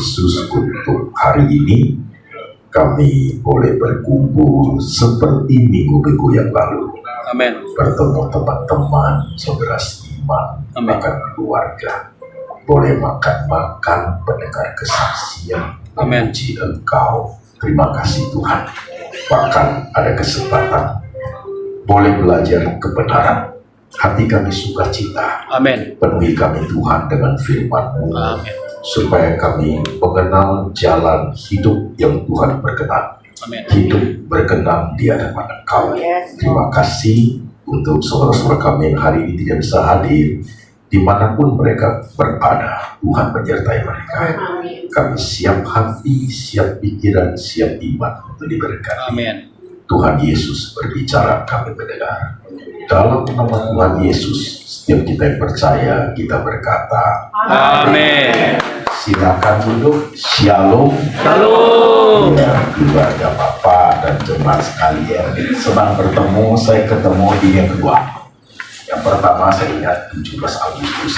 Yesus, untuk hari ini kami boleh berkumpul seperti minggu-minggu yang lalu. Amin. Bertemu teman-teman, saudara seiman, bahkan keluarga. Boleh makan-makan, mendengar kesaksian, memuji Engkau. Terima kasih Tuhan. Bahkan ada kesempatan boleh belajar kebenaran. Hati kami sukacita. Amin. Penuhi kami Tuhan dengan firman-Mu, supaya kami mengenal jalan hidup yang Tuhan berkenan. Amin. Hidup berkenan di hadapan Engkau. Terima kasih untuk saudara-saudara kami yang hari ini tidak bisa hadir. Dimanapun mereka berada, Tuhan menyertai mereka. Kami siap hati, siap pikiran, siap iman untuk diberkati. Amin. Tuhan Yesus berbicara, kami mendengar. Dalam nama Tuhan Yesus, setiap kita yang percaya, kita berkata, Amin. silakan duduk. Shalom. Shalom. Ya, keluarga Bapak dan jemaat sekalian, senang bertemu. Saya ketemu di yang kedua. Yang pertama saya ingat 17 Agustus.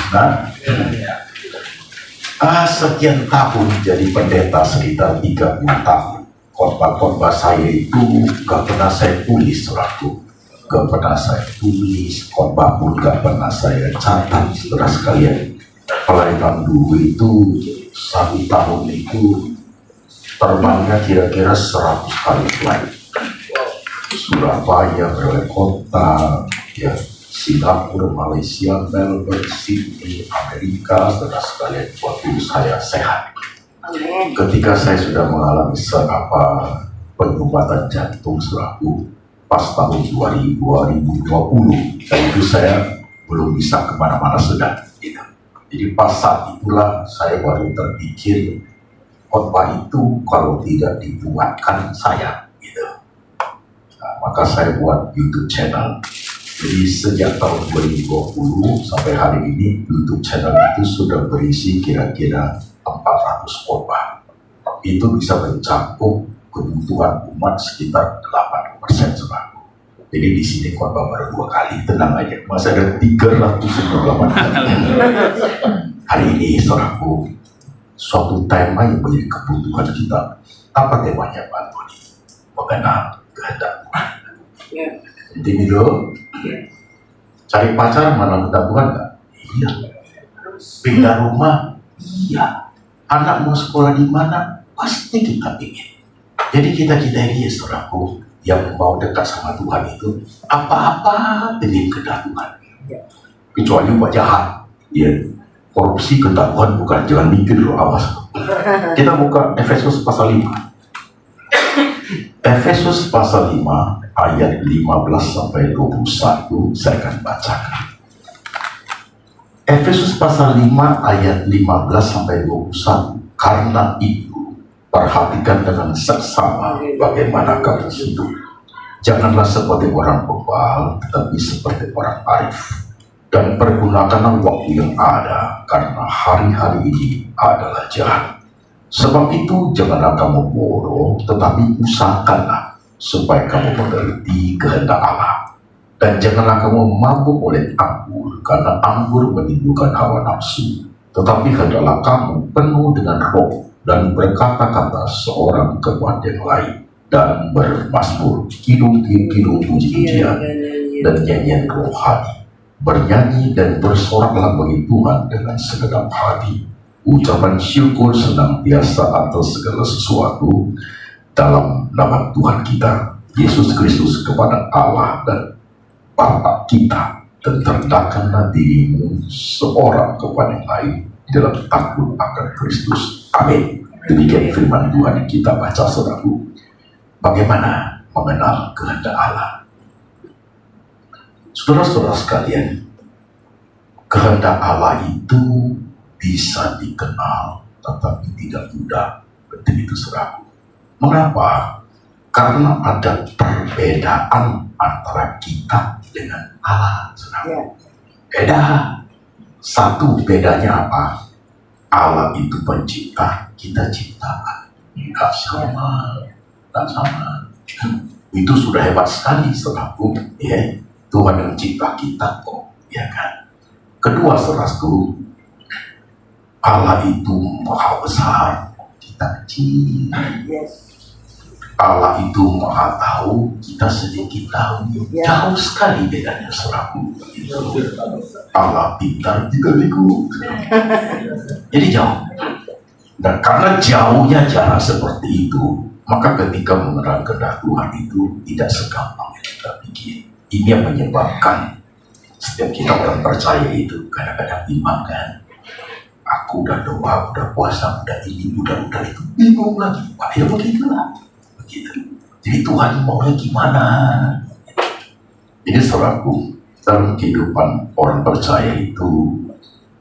Sekian tahun jadi pendeta, sekitar 30 tahun. Khotbah-khotbah saya itu gak pernah saya tulis, saudaraku. Gak pernah saya tulis, khotbah pun gak pernah saya catat, saudara sekalian. Pelayanan dulu itu 1 tahun itu terbangnya kira-kira 100 kali flight. Surabaya, berbagai kota, ya, Singapura, Malaysia, Melbourne, Sydney, Amerika, saudara sekalian, waktu saya sehat. Ketika saya sudah mengalami penyumbatan jantung, saudaraku, pas tahun 2020, dan itu saya belum bisa kemana-mana sedang. Gitu. Jadi pas saat itulah saya baru terpikir, khotbah itu kalau tidak dibuatkan saya, gitu. Nah, maka saya buat YouTube channel. Jadi sejak tahun 2020 sampai hari ini, YouTube channel itu sudah berisi kira-kira 400 khotbah. Itu bisa mencakup kebutuhan umat sekitar 80%, saudaraku. Jadi di sini khotbah baru 2 kali, tenang aja. Masih ada 398 kali. Hari ini, saudaraku, suatu tema yang menjadi kebutuhan kita. Apa temanya, Pak Tony? Mengenal kehendak Tuhan. Intinya dulu, cari pacar mana kehendak Tuhan nggak? Iya. Pindah rumah? Iya. Anak mau sekolah di mana? Pasti kita ingin. Jadi kita ini, saudaraku, yang mau dekat sama Tuhan itu apa-apa demi kehendak Tuhan. Kecuali buat jahat, ya, korupsi kehendak Tuhan bukan, jangan mikir loh, awas. Kita buka Efesus pasal 5. Efesus pasal 5 ayat 15 sampai 21 saya akan bacakan. Efesus pasal 5 ayat 15 sampai 21. Karena itu perhatikan dengan seksama bagaimana kamu hidup. Janganlah seperti orang bebal, tetapi seperti orang arif. Dan pergunakanlah waktu yang ada, karena hari-hari ini adalah jahat. Sebab itu janganlah kamu bodoh, tetapi usahakanlah supaya kamu mengerti kehendak Allah. Dan janganlah kamu mabuk oleh anggur, karena anggur menimbulkan hawa nafsu. Tetapi hendaklah kamu penuh dengan roh, dan berkata-kata seorang kepada yang lain, dan bermazmur, kidung-kidung puji-pujian, dan nyanyian rohani. Bernyanyi dan bersoraklah bagi Tuhan dengan segenap hati. Ucapan syukur senantiasa atas segala sesuatu dalam nama Tuhan kita Yesus Kristus kepada Allah dan Bapa kita, dan rendahkanlah dirimu seorang kepada yang lain dalam takut akan Kristus. Amin. Demikian firman Tuhan yang kita baca, saudaraku. Bagaimana mengenal kehendak Allah? Saudara-saudara sekalian, kehendak Allah itu bisa dikenal, tetapi tidak mudah. Penting itu, saudaraku. Mengapa? Karena ada perbedaan antara kita dengan Allah, saudaraku. Beda. Satu, bedanya apa? Allah itu pencipta, kita ciptaan. Tidak sama. Itu sudah hebat sekali, saudaraku. Ya, Tuhan yang mencipta kita kok, ya kan? Kedua, saudaraku, Allah itu maha besar, kita kecil. Allah itu maha tahu, kita sedikit tahu. Jauh sekali bedanya saudaraku. Allah pintar, kita bego. Jadi jauh. Dan karena jauhnya jarak seperti itu, maka ketika mengenal kehendak Tuhan itu tidak segampang yang kita pikir. Ini yang menyebabkan setiap kita orang percaya itu kadang-kadang bimbang kan. Aku udah doa, udah puasa, udah ini, udah itu, bingung lagi. Pak, ya begitulah. Begitu. Jadi Tuhan maunya gimana? Jadi saudaraku, dalam kehidupan orang percaya itu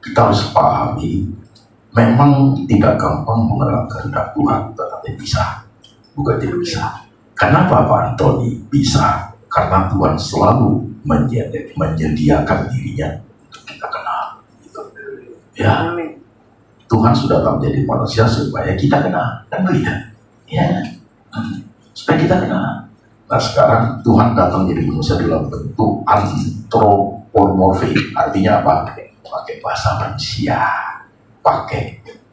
kita harus pahami, memang tidak gampang mengenal kehendak Tuhan, tetapi bisa. Bukan tidak bisa. Kenapa Pak Antoni bisa? Karena Tuhan selalu menyediakan dirinya untuk kita kenal. Gitu. Ya, Tuhan sudah tak menjadi manusia supaya kita kenal, kan begitu? Ya, supaya kita kenal. Nah sekarang Tuhan datang jadi manusia dalam bentuk antropomorfi, artinya apa? Pakai bahasa manusia,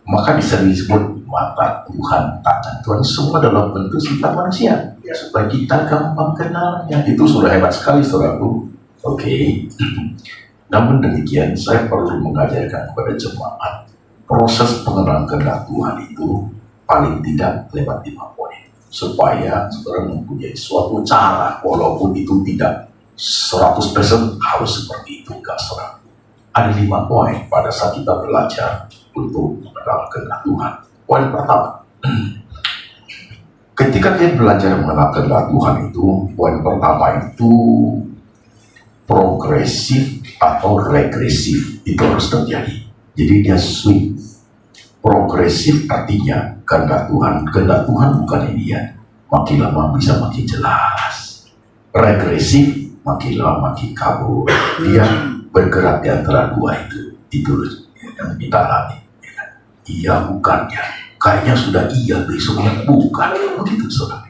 maka bisa disebut mata Tuhan, tangan Tuhan, semua dalam bentuk sifat manusia, supaya kita gampang kenalnya. Itu sudah hebat sekali saudaraku. Oke. Namun demikian, saya perlu mengajarkan kepada jemaat proses pengenalan kehendak Tuhan itu paling tidak lewat 5 poin, supaya saudara mempunyai suatu cara, walaupun itu tidak 100% harus seperti itu, enggak saudara. Ada 5 poin pada saat kita belajar untuk mengenal kehendak Tuhan. Poin pertama, ketika kita belajar mengenal kehendak Tuhan itu, poin pertama itu progresif atau regresif, itu harus terjadi. Jadi dia swing. Progresif artinya kehendak Tuhan bukan ini ya, makin lama bisa makin jelas. Regresif makin lama makin kabur. Dia bergerak di antara dua itu yang kita alami. Iya bukan ya, kayaknya sudah iya, besoknya bukan, begitu saudara.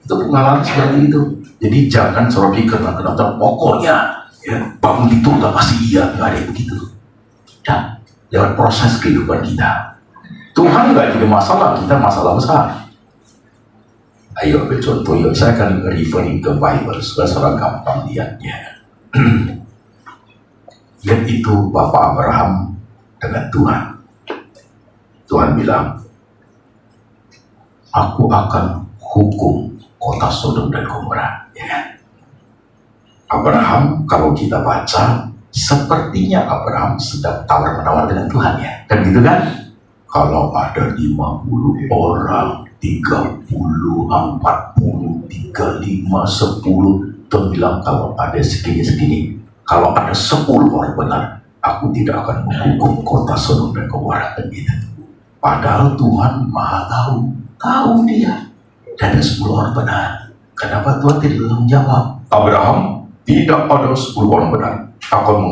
Itu pengalaman seperti itu. Jadi jangan saudara kenal pokoknya ya, bangun itu udah pasti iya, nggak ada yang begitu. Dan lewat proses kehidupan kita, Tuhan nggak jadi masalah, kita masalah besar. Ayo ambil contoh, yuk saya akan referring ke Bible supaya saudara gampang lihatnya. Lihat itu Bapak Abraham dengan Tuhan. Tuhan bilang, aku akan hukum kota Sodom dan Gomora. Ya kan? Abraham, kalau kita baca, sepertinya Abraham sedang tawar-menawar dengan Tuhan ya. Kan gitu kan? Kalau ada 50 orang, 30, 40, 35, 10, Tuhan bilang kalau ada segini-segini, kalau ada 10 orang benar, aku tidak akan menghukum kota Sodom dan Gomora. Kan gitu. Padahal Tuhan maha tahu dia. Dan ada 10 orang benar. Kenapa Tuhan tidak menjawab? Abraham, tidak ada 10 orang benar. Akan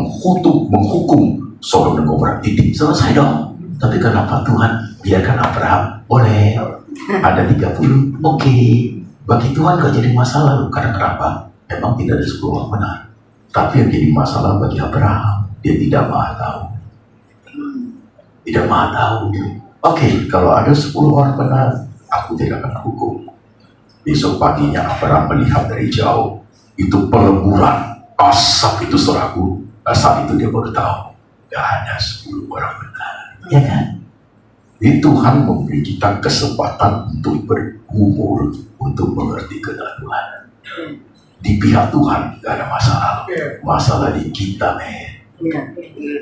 menghukum Sodom dan Gomora. Titik, selesai dong. Tapi kenapa Tuhan biarkan Abraham? Boleh. Ada 30. Oke. Bagi Tuhan gak jadi masalah. Karena kenapa? Memang tidak ada 10 orang benar. Tapi yang jadi masalah bagi Abraham, dia tidak maha tahu. Tidak maha tahu. Oke, kalau ada 10 orang benar, aku tidak akan hukum. Besok paginya Abraham melihat dari jauh, itu peleburan asap itu saudaraku. Saat itu dia baru tahu, gak ada 10 orang benar. Ya kan? Jadi Tuhan memberi kita kesempatan untuk berumur, untuk mengerti kehendak Tuhan. Di pihak Tuhan gak ada masalah. Masalah di kita, men.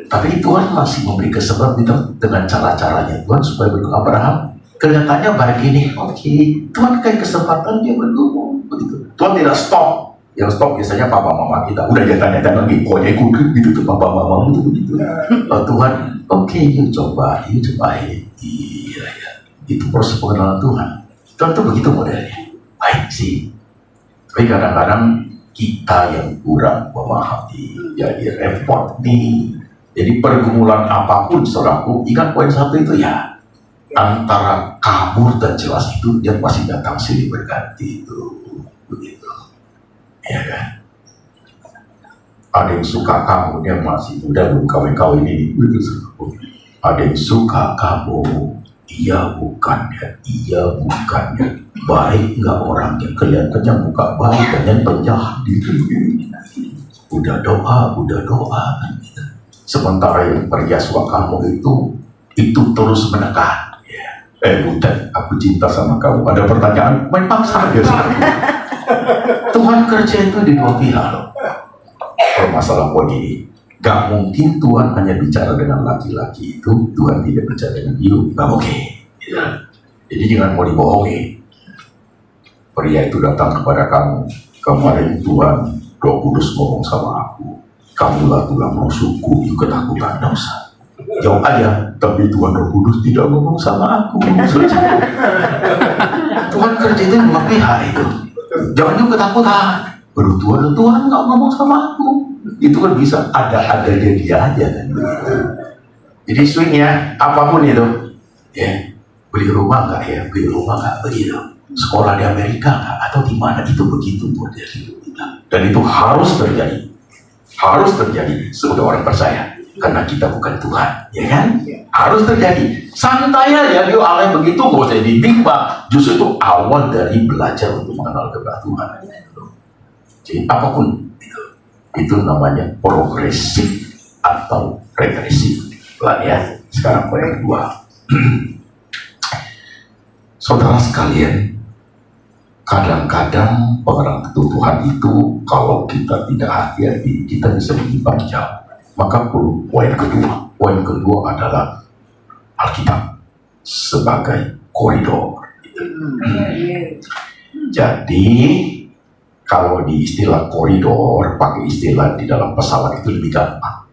Tapi Tuhan masih memberi kesempatan dengan cara-caranya Tuhan supaya bergumul. Abraham kelihatannya begini, oke. Tuhan kasih kesempatan dia bergumul, begitu. Tuhan tidak stop. Yang stop biasanya papa mama kita. Udah jangan tanya lagi, pokoknya ikut gitu tuh papa mama itu begitu. Tuhan, oke, yuk coba. Iya ya. Itu proses pengenalan Tuhan. Tuhan tuh begitu modelnya. Baik sih. Tapi kadang-kadang kita yang kurang memahami, jadi repot nih. Jadi pergumulan apapun saudaraku, ingat poin 1 itu ya, antara kabur dan jelas itu dia pasti datang silih berganti itu, begitu, ya kan? Ada yang suka kamu, dia masih muda belum kawin-kawin ini, begitu. Ada yang suka kamu, iya bukannya, baik nggak orangnya, kelihatannya muka baik dan penjahat gitu. Udah doa kan gitu. Sementara yang beryaswa kamu itu terus menekan. Butet, aku cinta sama kamu. Ada pertanyaan, memang saja Tuhan kerja itu di dua pihak loh. Masalah poin ini, gak mungkin Tuhan hanya bicara dengan laki-laki itu, Tuhan tidak bicara dengan you, gak mungkin. Ya. Jadi jangan mau dibohongi. Pria itu datang kepada kamu, kemarin Tuhan Roh Kudus ngomong sama aku, kamulah tulang rusukku, you ketakutan dosa. Jawab aja, tapi Tuhan Roh Kudus tidak ngomong sama aku. Tuhan kerja itu dua pihak itu. Jangan juga ketakutan. Baru Tuhan nggak ngomong sama aku. Itu kan bisa ada dia aja kan. Jadi swingnya apapun itu, ya beli rumah nggak ya, beli rumah nggak begitu. Sekolah di Amerika nggak atau di mana itu begitu buat dia hidup kita. Dan itu harus terjadi sebagai orang percaya. Karena kita bukan Tuhan, ya kan? Harus terjadi. Santai aja, dia Allah yang begitu, gak usah dibimbang. Justru itu awal dari belajar untuk mengenal kehendak Tuhan. Jadi apapun itu namanya progresif atau regresif. Lah ya, sekarang poin kedua. Saudara sekalian, kadang-kadang pengerang Tuhan itu kalau kita tidak hati-hati, kita bisa menyimpang jauh. Maka poin kedua adalah Alkitab sebagai koridor. Jadi kalau di istilah koridor, pakai istilah di dalam pesawat itu lebih gampang.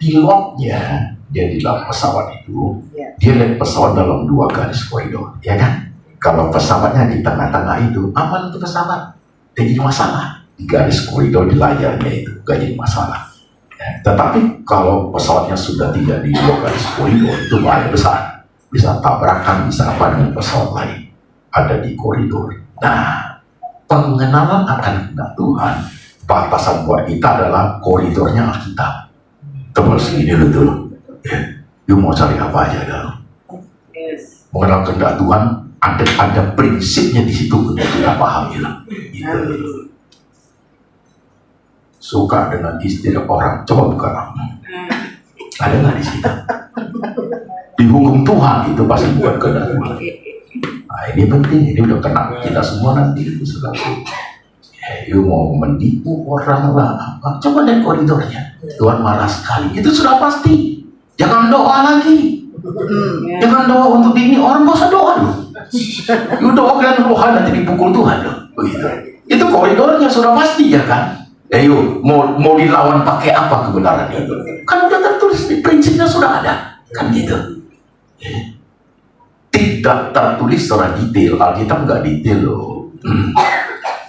Pilotnya dia di dalam pesawat itu, dia lihat pesawat dalam dua garis koridor, ya kan? Kalau pesawatnya di tengah-tengah itu, aman untuk pesawat, tidak jadi masalah. Di garis koridor di layarnya itu gak jadi masalah. Tetapi kalau pesawatnya sudah tidak di dua garis koridor, itu bahaya besar. Bisa tabrakan, bisa apa dengan pesawat lain. Ada di koridor. Nah, pengenalan akan kehendak Tuhan, batasan buat kita adalah koridornya Alkitab. Tebal segini dulu. You mau cari apa aja dulu. Mengenal kehendak Tuhan, ada prinsipnya di situ untuk kita pahami lah. Gitu. Suka dengan istilah orang, coba buka. Ada nggak di situ? Dihukum Tuhan itu pasti bukan kehendak Tuhan. Nah ini penting, ini udah kena kita semua nanti itu selalu. You mau menipu orang lah apa? Coba lihat koridornya. Tuhan marah sekali. Itu sudah pasti. Jangan doa lagi. Jangan doa untuk ini orang gak usah doa loh. You doa kan Tuhan nanti dipukul Tuhan loh. Begitu. Itu koridornya sudah pasti ya kan? Ayo, mau dilawan pakai apa kebenaran itu? Kan udah tertulis, di prinsipnya sudah ada, kan gitu. Tidak tertulis secara detail, Alkitab nggak detail loh.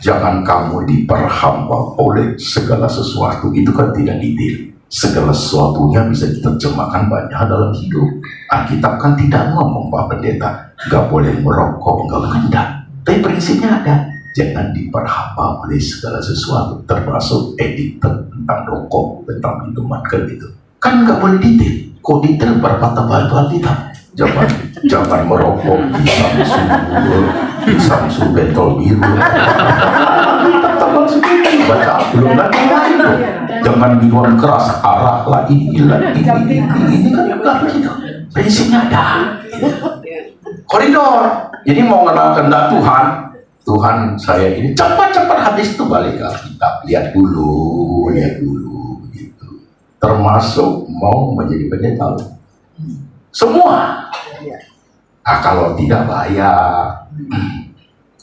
Jangan kamu diperhamba oleh segala sesuatu, itu kan tidak detail. Segala sesuatunya bisa diterjemahkan banyak dalam hidup. Alkitab kan tidak ngomong Pak Pendeta, nggak boleh merokok, nggak mengendap. Tapi prinsipnya ada. Jangan diperhamba oleh segala sesuatu, termasuk editor tentang rokok, tentang minuman kan gitu. Kan nggak boleh detail. Kok detail berapa tebal itu Alkitab? Jangan merokok di Samsung bentol biru. Tebal sekali baca belum lagi itu. Jangan minuman keras, arak lah ini kan enggak begitu. Prinsipnya ada. Koridor. Jadi mau mengenal kehendak Tuhan saya ini cepat-cepat hadis itu balik ke Alkitab, lihat dulu gitu. Termasuk mau menjadi pendeta semua. Nah kalau tidak bahaya,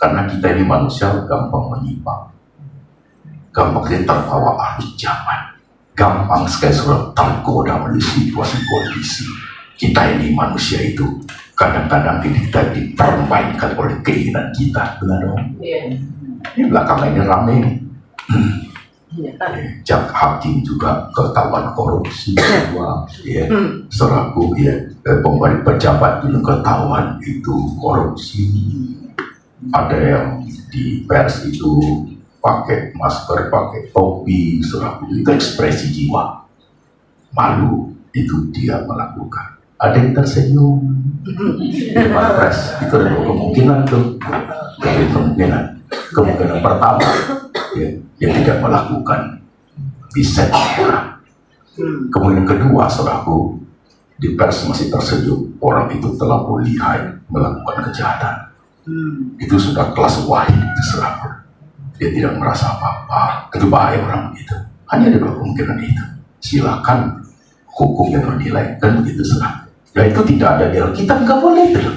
karena kita ini manusia gampang menyimpang, gampang kita terbawa arus zaman, gampang sekali sudah tergoda oleh situasi kondisi. Kita ini manusia itu kadang-kadang kita dipermainkan oleh keinginan kita, benar dong? Ini belakangan ini ramai. Jak hakim juga ketahuan korupsi juga, ya. Seraku ya, pemberi pejabat juga ketahuan itu korupsi. Ada yang di pers itu pakai masker, pakai topi, seraku itu ekspresi jiwa malu itu dia melakukan. ada yang tersenyum di depan pres. Itu ada dua kemungkinan tuh. Dari kemungkinan pertama, ya, dia tidak melakukan bisa orang. Kemungkinan kedua, saudaraku, di pers masih tersenyum, orang itu terlampau lihai melakukan kejahatan. Itu sudah kelas wahid, itu saudaraku. Dia tidak merasa apa-apa. Itu bahaya orang begitu. Hanya ada dua kemungkinan itu. Silakan hukum yang menilai, kan begitu saudaraku. Dan itu tidak ada di Alkitab, nggak boleh itu.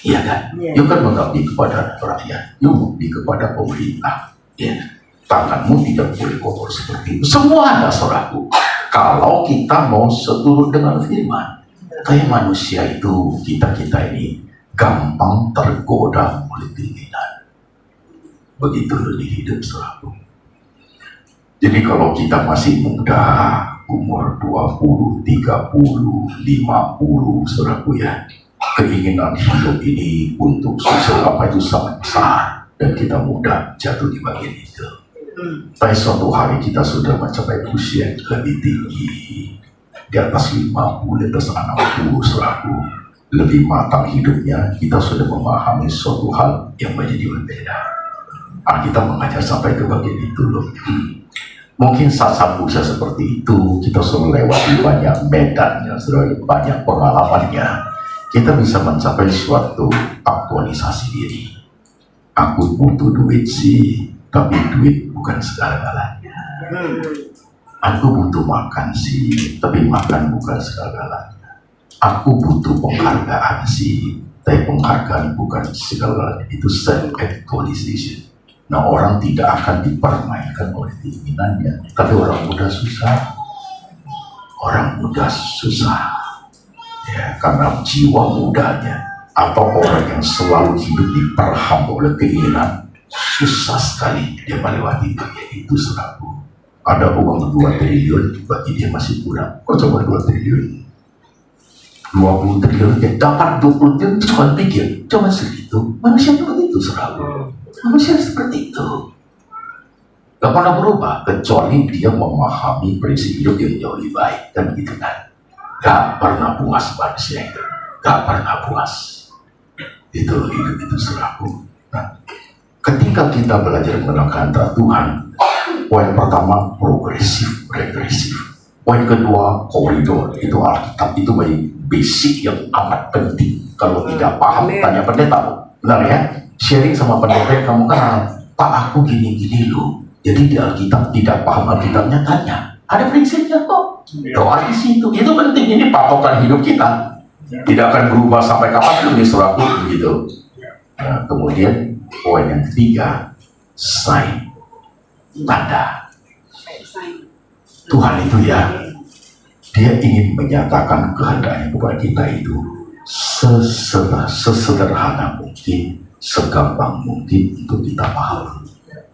Iya kan? You kan mengabdi kepada rakyat, you mengabdi kepada pemerintah. Ya. Tanganmu tidak boleh kotor seperti itu. Semua ada saudaraku. Kalau kita mau seturut dengan firman, kayak manusia itu, kita ini gampang tergoda oleh keinginan. Begitu di hidup saudaraku. Jadi kalau kita masih muda, umur 20, 30, 50, saudaraku ya, keinginan hidup ini untuk sesuatu apa itu sangat besar, dan kita mudah jatuh di bagian itu. Tapi suatu hari kita sudah mencapai usia yang lebih tinggi, di atas 50, di atas 60, saudaraku, lebih matang hidupnya, kita sudah memahami suatu hal yang menjadi berbeda. Kita mengajar sampai ke bagian itu loh. Mungkin saat usia seperti itu, kita sudah lewati banyak medannya, sudah banyak pengalamannya. Kita bisa mencapai suatu aktualisasi diri. Aku butuh duit sih, tapi duit bukan segala-galanya. Aku butuh makan sih, tapi makan bukan segala-galanya. Aku butuh penghargaan sih, tapi penghargaan bukan segala-galanya. Itu self-actualization. Nah, orang tidak akan dipermainkan oleh keinginannya. Tapi orang muda susah. Orang muda susah. Ya, karena jiwa mudanya. Atau orang yang selalu hidup diperham oleh keinginan. Susah sekali dia melewati bagian itu saudaraku. Ada uang 2 triliun, bagi dia masih kurang. Kok coba 2 triliun? 20 triliun, dia dapat 20 triliun, cuma pikir, cuma segitu. Manusia itu begitu saudaraku. Manusia seperti itu. Gak pernah berubah, kecuali dia memahami prinsip hidup yang jauh lebih baik. Kan begitu kan? Gak pernah puas manusia itu. Gak pernah puas. Itu hidup itu saudaraku. Nah, ketika kita belajar mengenal Tuhan, poin pertama progresif, regresif. Poin kedua koridor. Itu Alkitab, itu basic yang amat penting. Kalau tidak paham, tanya pendeta. Benar ya? Sharing sama pendeta yang kamu kenal. Pak, aku gini-gini loh. Jadi di Alkitab tidak paham Alkitabnya, tanya. Ada prinsipnya kok. Doa di situ. Itu penting. Ini patokan hidup kita. Tidak akan berubah sampai kapanpun di saudaraku begitu. Nah, kemudian poin yang ketiga, sign, tanda. Tuhan itu ya, dia ingin menyatakan kehendaknya kepada kita itu sesederhana mungkin, segampang mungkin untuk kita paham.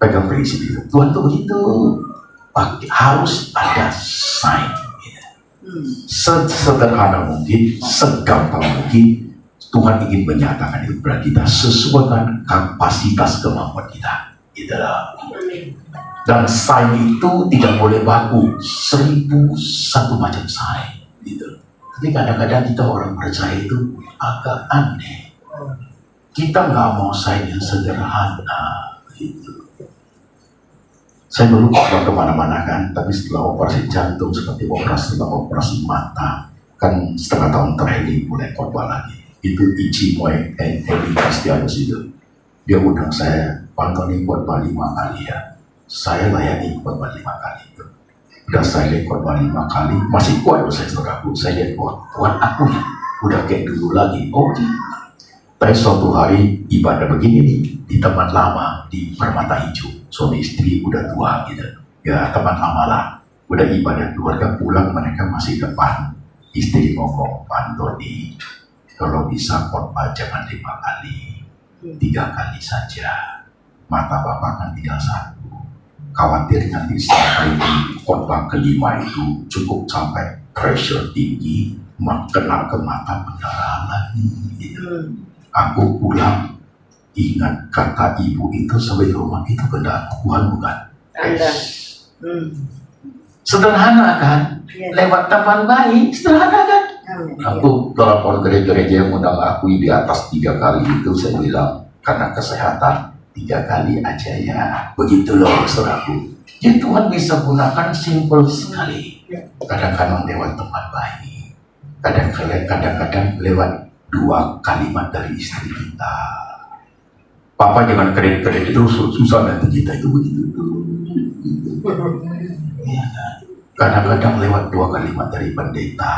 Pegang prinsip itu. Tuhan itu begitu. Harus ada sign. Sesederhana mungkin, segampang mungkin, Tuhan ingin menyatakan itu kepada kita sesuai dengan kapasitas kemampuan kita. Itulah. Dan sign itu tidak boleh baku. 1001 macam sign. Gitu. Tapi kadang-kadang kita orang percaya itu agak aneh. Kita nggak mau sign yang sederhana. Gitu. Saya dulu pernah kemana-mana kan, tapi setelah operasi jantung, seperti setelah operasi mata, kan setengah tahun terakhir ini mulai khotbah lagi. Itu Ichi Moe Edi Kristianus itu. Dia undang saya, Pak Tony khotbah 5 kali ya. Saya layani khotbah 5 kali itu. Udah saya lihat khotbah 5 kali, masih kuat loh saya saudaraku. Saya lihat, wah Tuhan aku ya, udah kayak dulu lagi. Oke. Tapi suatu hari ibadah begini nih, di teman lama, di Permata Hijau. Suami istri udah tua gitu. Ya teman lama lah. Udah ibadah keluarga pulang, mereka masih depan. Istri ngomong, Pak Tony, kalau bisa khotbah jangan 5 kali. 3 kali saja. Mata bapak kan tinggal 1. Khawatir nanti sampai di khotbah kelima itu cukup sampai pressure tinggi, kena ke mata pendarahan lagi gitu. Aku pulang, ingat kata ibu itu sampai rumah itu kehendak Tuhan bukan? Sederhana kan? Lewat teman baik, sederhana kan? Aku telepon gereja-gereja yang undang aku di atas 3 kali itu, saya bilang karena kesehatan 3 kali aja ya. Begitu loh saudaraku. Jadi Tuhan bisa gunakan simpel sekali. Kadang-kadang lewat teman baik, kadang-kadang lewat 2 kalimat dari istri kita. Papa jangan kredit itu susah nanti kita itu begitu. Ya, kadang-kadang lewat 2 kalimat dari pendeta.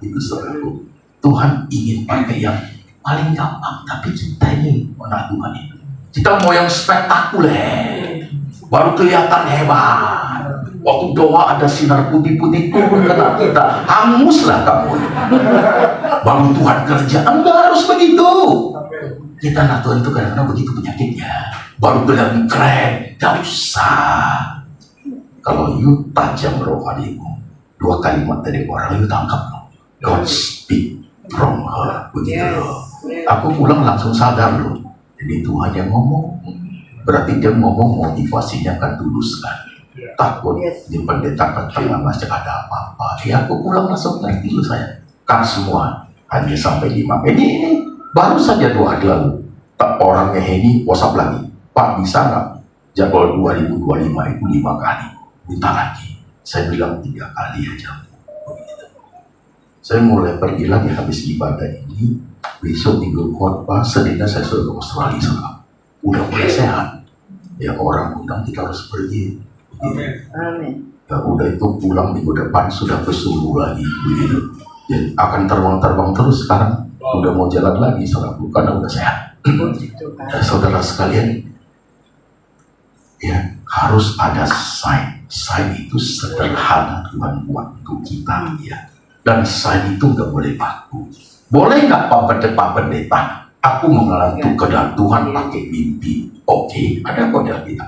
Itu saudaraku. Tuhan ingin pakai yang paling gampang, tapi kita ini mana Tuhan itu. Kita mau yang spektakuler, baru kelihatan hebat. Waktu doa ada sinar putih-putih turun kena kita, hanguslah kamu. Baru Tuhan kerja, enggak harus begitu. Kita nah Tuhan itu kadang-kadang begitu penyakitnya. Baru kelihatan keren, gak usah. Kalau you tajam rohanimu, 2 kalimat dari orang you tangkap loh. God speak from her, begitu loh. Aku pulang langsung sadar loh. Jadi Tuhan yang ngomong, berarti dia ngomong motivasinya kan tulus kan. Takut di pendeta tengah masih ada apa-apa. Ya aku pulang langsung ngerti loh saya. Kan semua hanya sampai 5. Ini baru saja 2 hari lalu. Tak orangnya ini WhatsApp lagi. Pak bisa nggak jadwal 2025 itu 5 kali. Minta lagi. Saya bilang 3 kali aja. Begitu. Saya mulai pergi lagi habis ibadah ini. Besok minggu khotbah, Seninnya saya sudah ke Australia sekarang. Udah mulai sehat. Ya orang undang kita harus pergi. Amin. Ya udah itu pulang minggu depan sudah ke Sulu lagi. Begitu. Jadi akan terbang terus sekarang. Udah mau jalan lagi saudaraku karena udah sehat. Ya, saudara sekalian, ya harus ada sign. Sign itu sederhana Tuhan buat untuk kita ya. Dan sign itu nggak boleh baku. Boleh nggak Pak Pendeta? Aku mengalami kehendak Tuhan pakai mimpi. Oke, ada kode kita.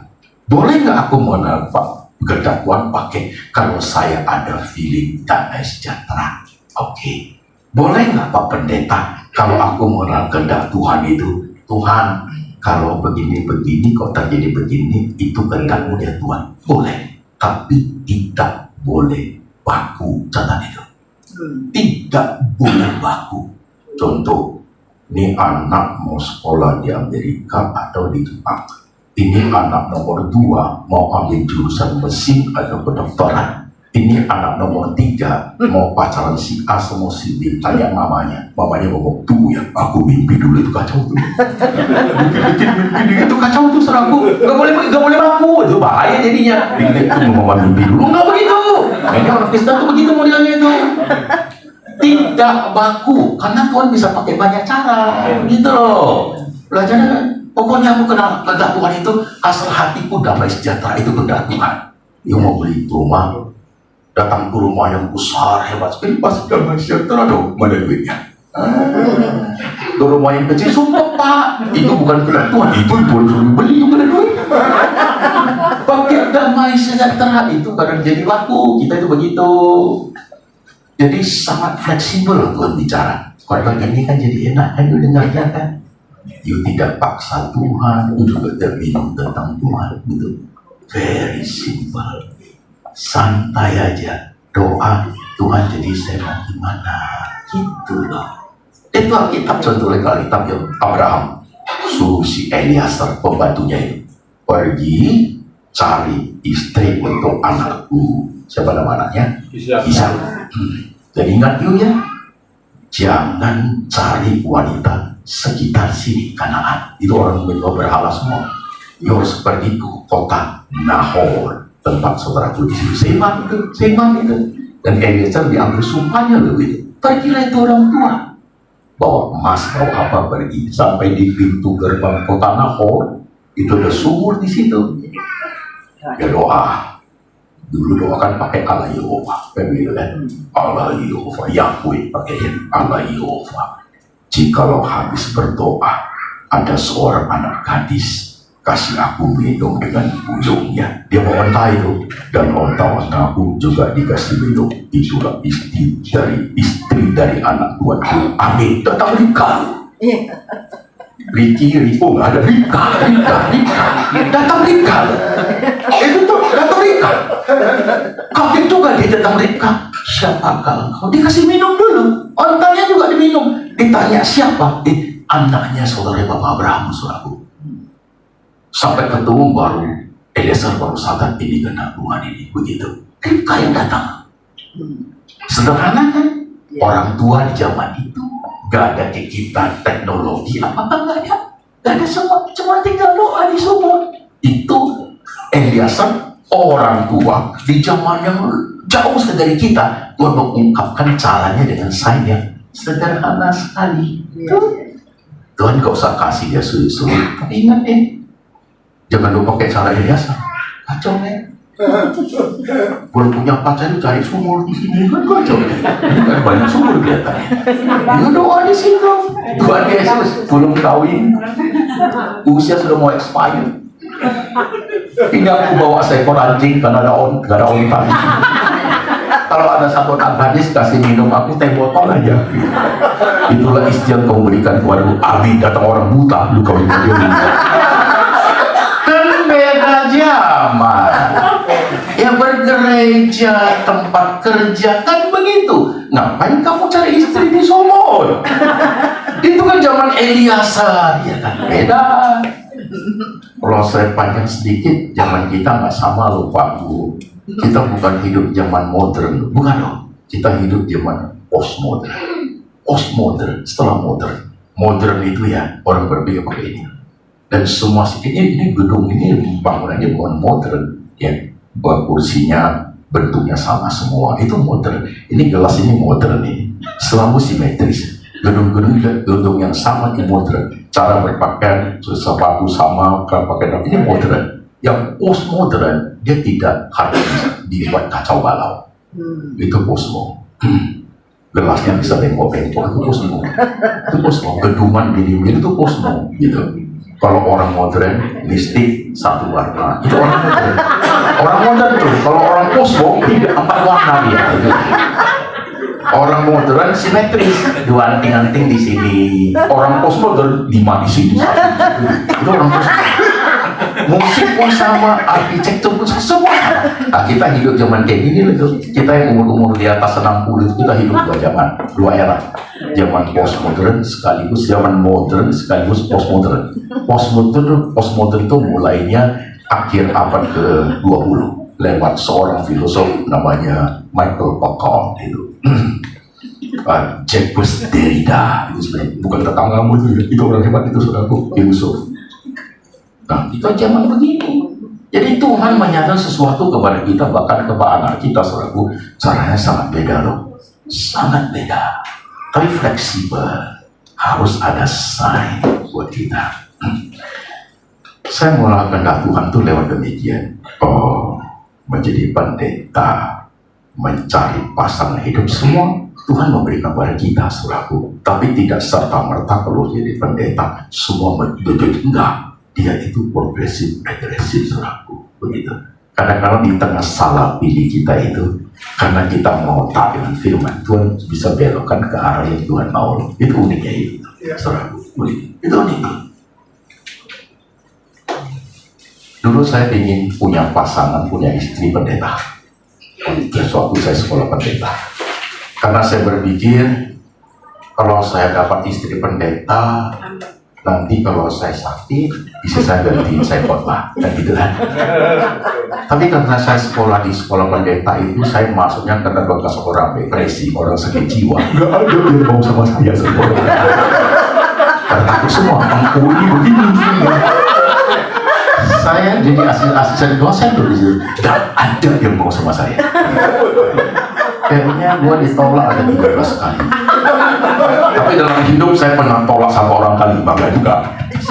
Boleh nggak aku mengenal kehendak Tuhan pakai kalau saya ada feeling damai sejahtera? Oke. Boleh nggak Pak Pendeta? Kalau aku mengenal kehendak Tuhan itu, Tuhan kalau begini-begini kok terjadi begini, itu kehendakmu ya Tuhan. Boleh, tapi tidak boleh baku. Catat itu. Tidak boleh baku. Contoh, ini anak mau sekolah di Amerika atau di Jepang. Ini anak nomor 2 mau ambil jurusan mesin atau kedokteran. Ini anak nomor 3 mau pacaran si A sama si B. Tanya mamanya. Mamanya ngomong, tuh ya, aku mimpi dulu itu kacau tuh. Bikin itu kacau tuh seraku. Gak boleh baku. Itu bahaya jadinya. Bikin itu mama mimpi dulu. Enggak begitu. Ini orang Kristen tuh begitu modelnya itu. Tidak baku, karena Tuhan bisa pakai banyak cara, gitu loh. Belajarnya, pokoknya aku kenal kehendak Tuhan itu, asal hatiku damai sejahtera itu kehendak Tuhan. Dia mau beli rumah, datang ke rumah yang besar, hebat sekali, pasti damai sejahtera dong, mana duitnya? Ke rumah yang kecil, sumpah Pak, itu bukan kehendak Tuhan, itu boleh beli yang ada duit. Pakai damai sejahtera itu kadang jadi laku, kita itu begitu. Jadi sangat fleksibel Tuhan bicara. Kalau ini kan jadi enak kan dengarnya kan. You tidak paksa Tuhan, you juga tidak bingung tentang Tuhan, gitu. Very simple, santai aja. Doa Tuhan jadi saya mau gimana, gitu loh. Itu Alkitab contoh Alkitab yang Abraham suruh si Eliezer pembantunya itu pergi cari istri untuk anakku. Siapa nama anaknya? Ishak. Jadi ingat you ya, jangan cari wanita sekitar sini Kanaan. Itu orang berhala semua. You harus pergi ke kota Nahor, tempat saudaraku di situ. Seman itu. Dan Eliezer diambil sumpahnya loh itu. Pergilah itu orang tua. Bawa emas mau apa pergi sampai di pintu gerbang kota Nahor. Itu ada sumur di situ. Ya doa. Dulu doakan pakai Allah Yehova, begitu kan? Allah Yehova, Yahweh pakai Allah Yehova. Jikalau habis berdoa, ada seorang anak gadis, kasih aku minum dengan buyungnya. Dia mau onta itu, dan onta-ontaku juga dikasih minum. Itulah istri dari anak tuanku. Amin. Datang Rika. Riko nggak ada Rika. Datang Rika. Itu tuh datang Rika. Kaget juga dia datang Rika. siapakah engkau? Dikasih minum dulu. Ontanya juga diminum. Ditanya siapa? Anaknya saudara Bapak Abraham, saudaraku. Sampai ketemu baru Eliezer baru sadar ini kena Tuhan ini. Begitu. Ribka yang datang. Sederhana kan? Orang tua di zaman itu gak ada kegiatan teknologi apa-apa, gak ada. Gak ada semua, cuma tinggal doa di sumur. Itu Eliezer, orang tua di zaman yang jauh dari kita. Tuhan mengungkapkan caranya dengan sign yang sederhana sekali. Tuhan gak usah kasih dia sulit-sulit. Tapi ingat jangan lupa pakai cara biasa. Kacau belum punya pacar itu cari sumur di sini kan kacau. Ini kan banyak sumur kelihatannya. Ya doa di situ. Tuhan Yesus belum kawin, usia sudah mau expired. Ini aku bawa seekor anjing karena ada onta. Kalau ada satu anak gadis kasih minum aku teh botol aja. Itulah istri yang kau berikan kepadaku. Abi datang orang buta, lu kawin dia. Kan beda zaman. Ya bergereja, tempat kerja kan begitu. Ngapain kamu cari istri di sumur? Itu kan zaman Eliezer, ya kan beda. Kalau saya panjang sedikit, zaman kita nggak sama loh Pak Bu. Kita bukan hidup zaman modern, bukan dong. Kita hidup zaman postmodern. Postmodern, setelah modern. Modern itu ya orang berpikir pakai ini. Dan semua ini gedung ini bangunannya bukan modern, ya. Kursinya bentuknya sama semua, itu modern. Ini gelas ini modern ini, selalu simetris. Gedung yang sama itu modern. Cara berpakaian, sepatu sama, pakaian ini modern. Yang postmodern dia tidak harus dibuat kacau balau. Itu postmo. Gelasnya bisa bengkok-bengkok, itu postmo. Itu postmo. Gedungan gini itu postmo, gitu. Kalau orang modern, listrik satu warna, itu orang modern. Orang modern tuh, kalau orang postmo tidak 4 warna dia. Gitu. Orang modern simetris, 2 anting-anting di sini. Orang postmodern 5 di sini. Itu orang postmo. Musik pun sama, arsitektur pun semua. Nah, kita hidup zaman kayak gini loh. Kita yang umur di atas 60 itu kita hidup 2 zaman, 2 era. Zaman postmodern sekaligus zaman modern sekaligus postmodern. Postmodern itu mulainya akhir abad ke-20 lewat seorang filosof namanya Michael Foucault itu. Jacques Derrida itu sebenarnya bukan tetanggamu itu orang hebat itu saudaraku, filosof. Nah, itu zaman begini. Jadi Tuhan menyatakan sesuatu kepada kita, bahkan kepada anak kita, saudaraku, caranya sangat beda loh. Sangat beda. Tapi fleksibel. Harus ada sign buat kita. Saya mulai kehendak Tuhan tuh lewat demikian. Menjadi pendeta, mencari pasangan hidup, semua Tuhan memberikan kepada kita, saudaraku. Tapi tidak serta-merta kalau jadi pendeta semua menjadi enggak. Dia itu progresif, regresif, saudaraku. Begitu. Kadang-kadang di tengah salah pilih kita itu, karena kita mau taat dengan firman Tuhan, bisa belokkan ke arah yang Tuhan mau. Itu uniknya itu, saudaraku. Itu unik. Dulu saya ingin punya pasangan, punya istri pendeta. Suatu saya sekolah pendeta. Karena saya berpikir, kalau saya dapat istri pendeta, nanti kalau saya sakit, bisa saya ganti saya khotbah, dan gitu kan. Tapi karena saya sekolah di sekolah pendeta itu, saya masuknya karena bekas orang depresi, orang sakit jiwa. Gak ada yang mau sama saya sekolah. Karena takut semua, mengkuli begini. Saya jadi asisten dosen tuh di situ. Gak ada yang mau sama saya. Kayaknya gue ditolak ada 13 kali. Tapi dalam hidup saya pernah tolak sama orang kali, bangga juga.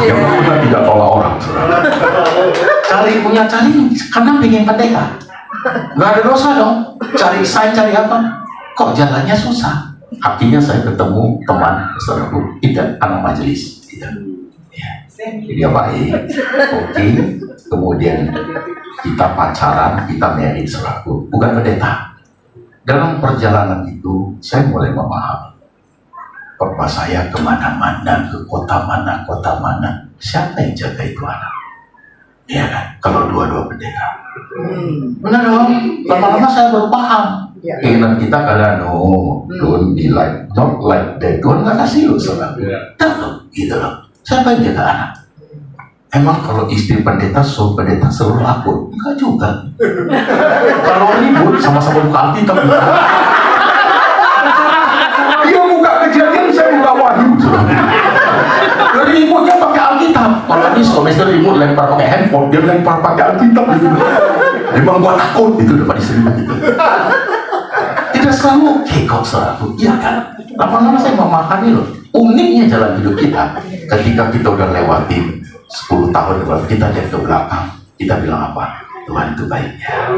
Yang pernah tidak tolak orang, saudara. Cari karena pengen pendeta. Gak ada dosa dong. Cari apa? Kok jalannya susah? Akhirnya saya ketemu teman, saudaraku, tidak anak majelis. Tidak. Ya. Dia baik. Oke. Kemudian kita pacaran, kita married, saudaraku. Bukan pendeta. Dalam perjalanan itu, saya mulai memahami. Papa saya kemana-mana, ke kota mana, siapa yang jaga itu anak? Ya kan, kalau dua-dua pendeta. Benar dong, lama-lama saya baru paham. Ya. Keinginan kita kadang don't be like, not like that. Tuhan nggak kasih lo saudara. Gitu loh. Siapa yang jaga anak? Emang kalau istri pendeta, pendeta selalu akut? Enggak juga. Kalau ribut sama-sama buka Alkitab, dia buka Kejadian, saya buka Wahyu. Ributnya pakai Alkitab. Kalau ini semester ribut lempar pakai handphone, dia lempar pakai Alkitab. Gitu. Memang gua takut itu depan istri begitu. Tidak selalu kekok saudaraku, iya kan? Lama-lama saya memahami loh. Uniknya jalan hidup kita, ketika kita udah lewatin 10 tahun lalu, kita lihat ke belakang, kita bilang apa? Tuhan itu baiknya.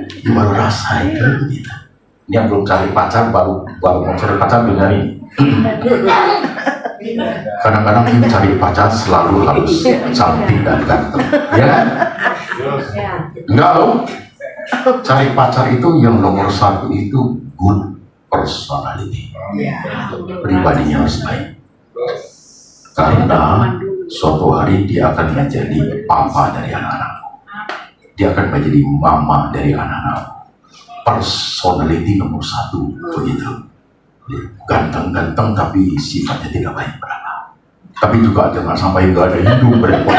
Dia baru rasain kan begitu. Ini yang belum cari pacar, baru mau cari pacar dengar ini. Kadang-kadang kita cari pacar selalu harus cantik dan ganteng, ya kan? Enggak loh. Cari pacar itu yang nomor satu itu good personality. Pribadinya harus baik. Karena suatu hari dia akan menjadi papa dari anak-anakmu. Dia akan menjadi mama dari anak-anakmu. Personality nomor satu begitu. Ganteng-ganteng tapi sifatnya tidak baik berapa. Tapi juga jangan sampai gak ada hidung berepot.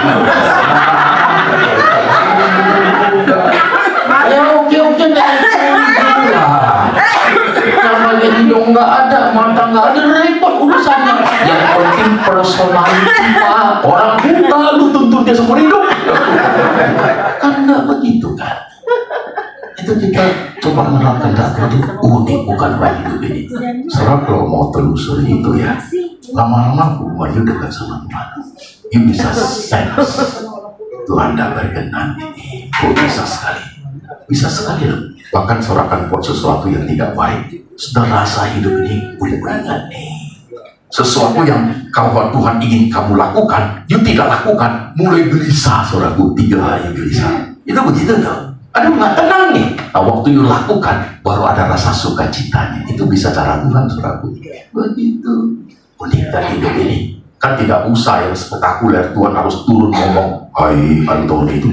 Ya oke namanya hidung nggak ada, mata nggak ada, repot urusannya. Yang penting personality Pak. Orang buta lu tuntut dia seumur hidup. Kan nggak begitu kan? Itu kita coba menerapkan data itu unik bukan bagi hidup ini. Serah kalau mau telusuri itu ya, lama-lama hubungannya dekat sama Tuhan. You bisa sense Tuhan dah berkenan ini. Bisa sekali loh. Bahkan seorang buat sesuatu yang tidak baik, sudah rasa hidup ini udah beringat nih. Sesuatu yang kalau Tuhan ingin kamu lakukan, you tidak lakukan, mulai gelisah saudaraku, 3 hari gelisah. Itu begitu dong. Aduh nggak tenang nih. Nah, waktu you lakukan, baru ada rasa sukacitanya. Itu bisa cara Tuhan saudaraku. Begitu. Unikkan hidup ini. Kan tidak usah yang spektakuler, Tuhan harus turun ngomong, hai Antoni itu.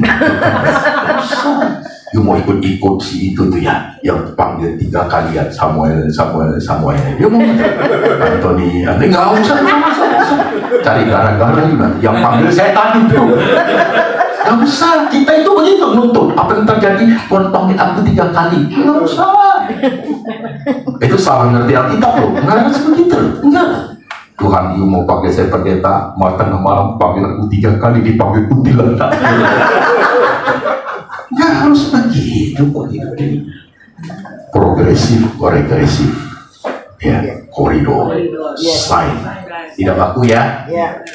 You mau ikut si itu tuh ya, yang panggil 3 kali ya, Samuel. You mau Antoni, nggak usah. Cari gara-gara juga, yang panggil setan itu. Nggak usah, kita itu begitu nuntut. Apa yang terjadi? Tuhan panggil aku 3 kali. Nggak usah. Itu salah ngerti Alkitab loh. Nggak harus begitu. Enggak. Tuhan, you mau panggil saya pendeta, mau tengah malam panggil aku 3 kali, dipanggil kuntilanak. Nggak harus begitu ini. Progresif, regresif, ya, koridor, sign. Tidak baku ya,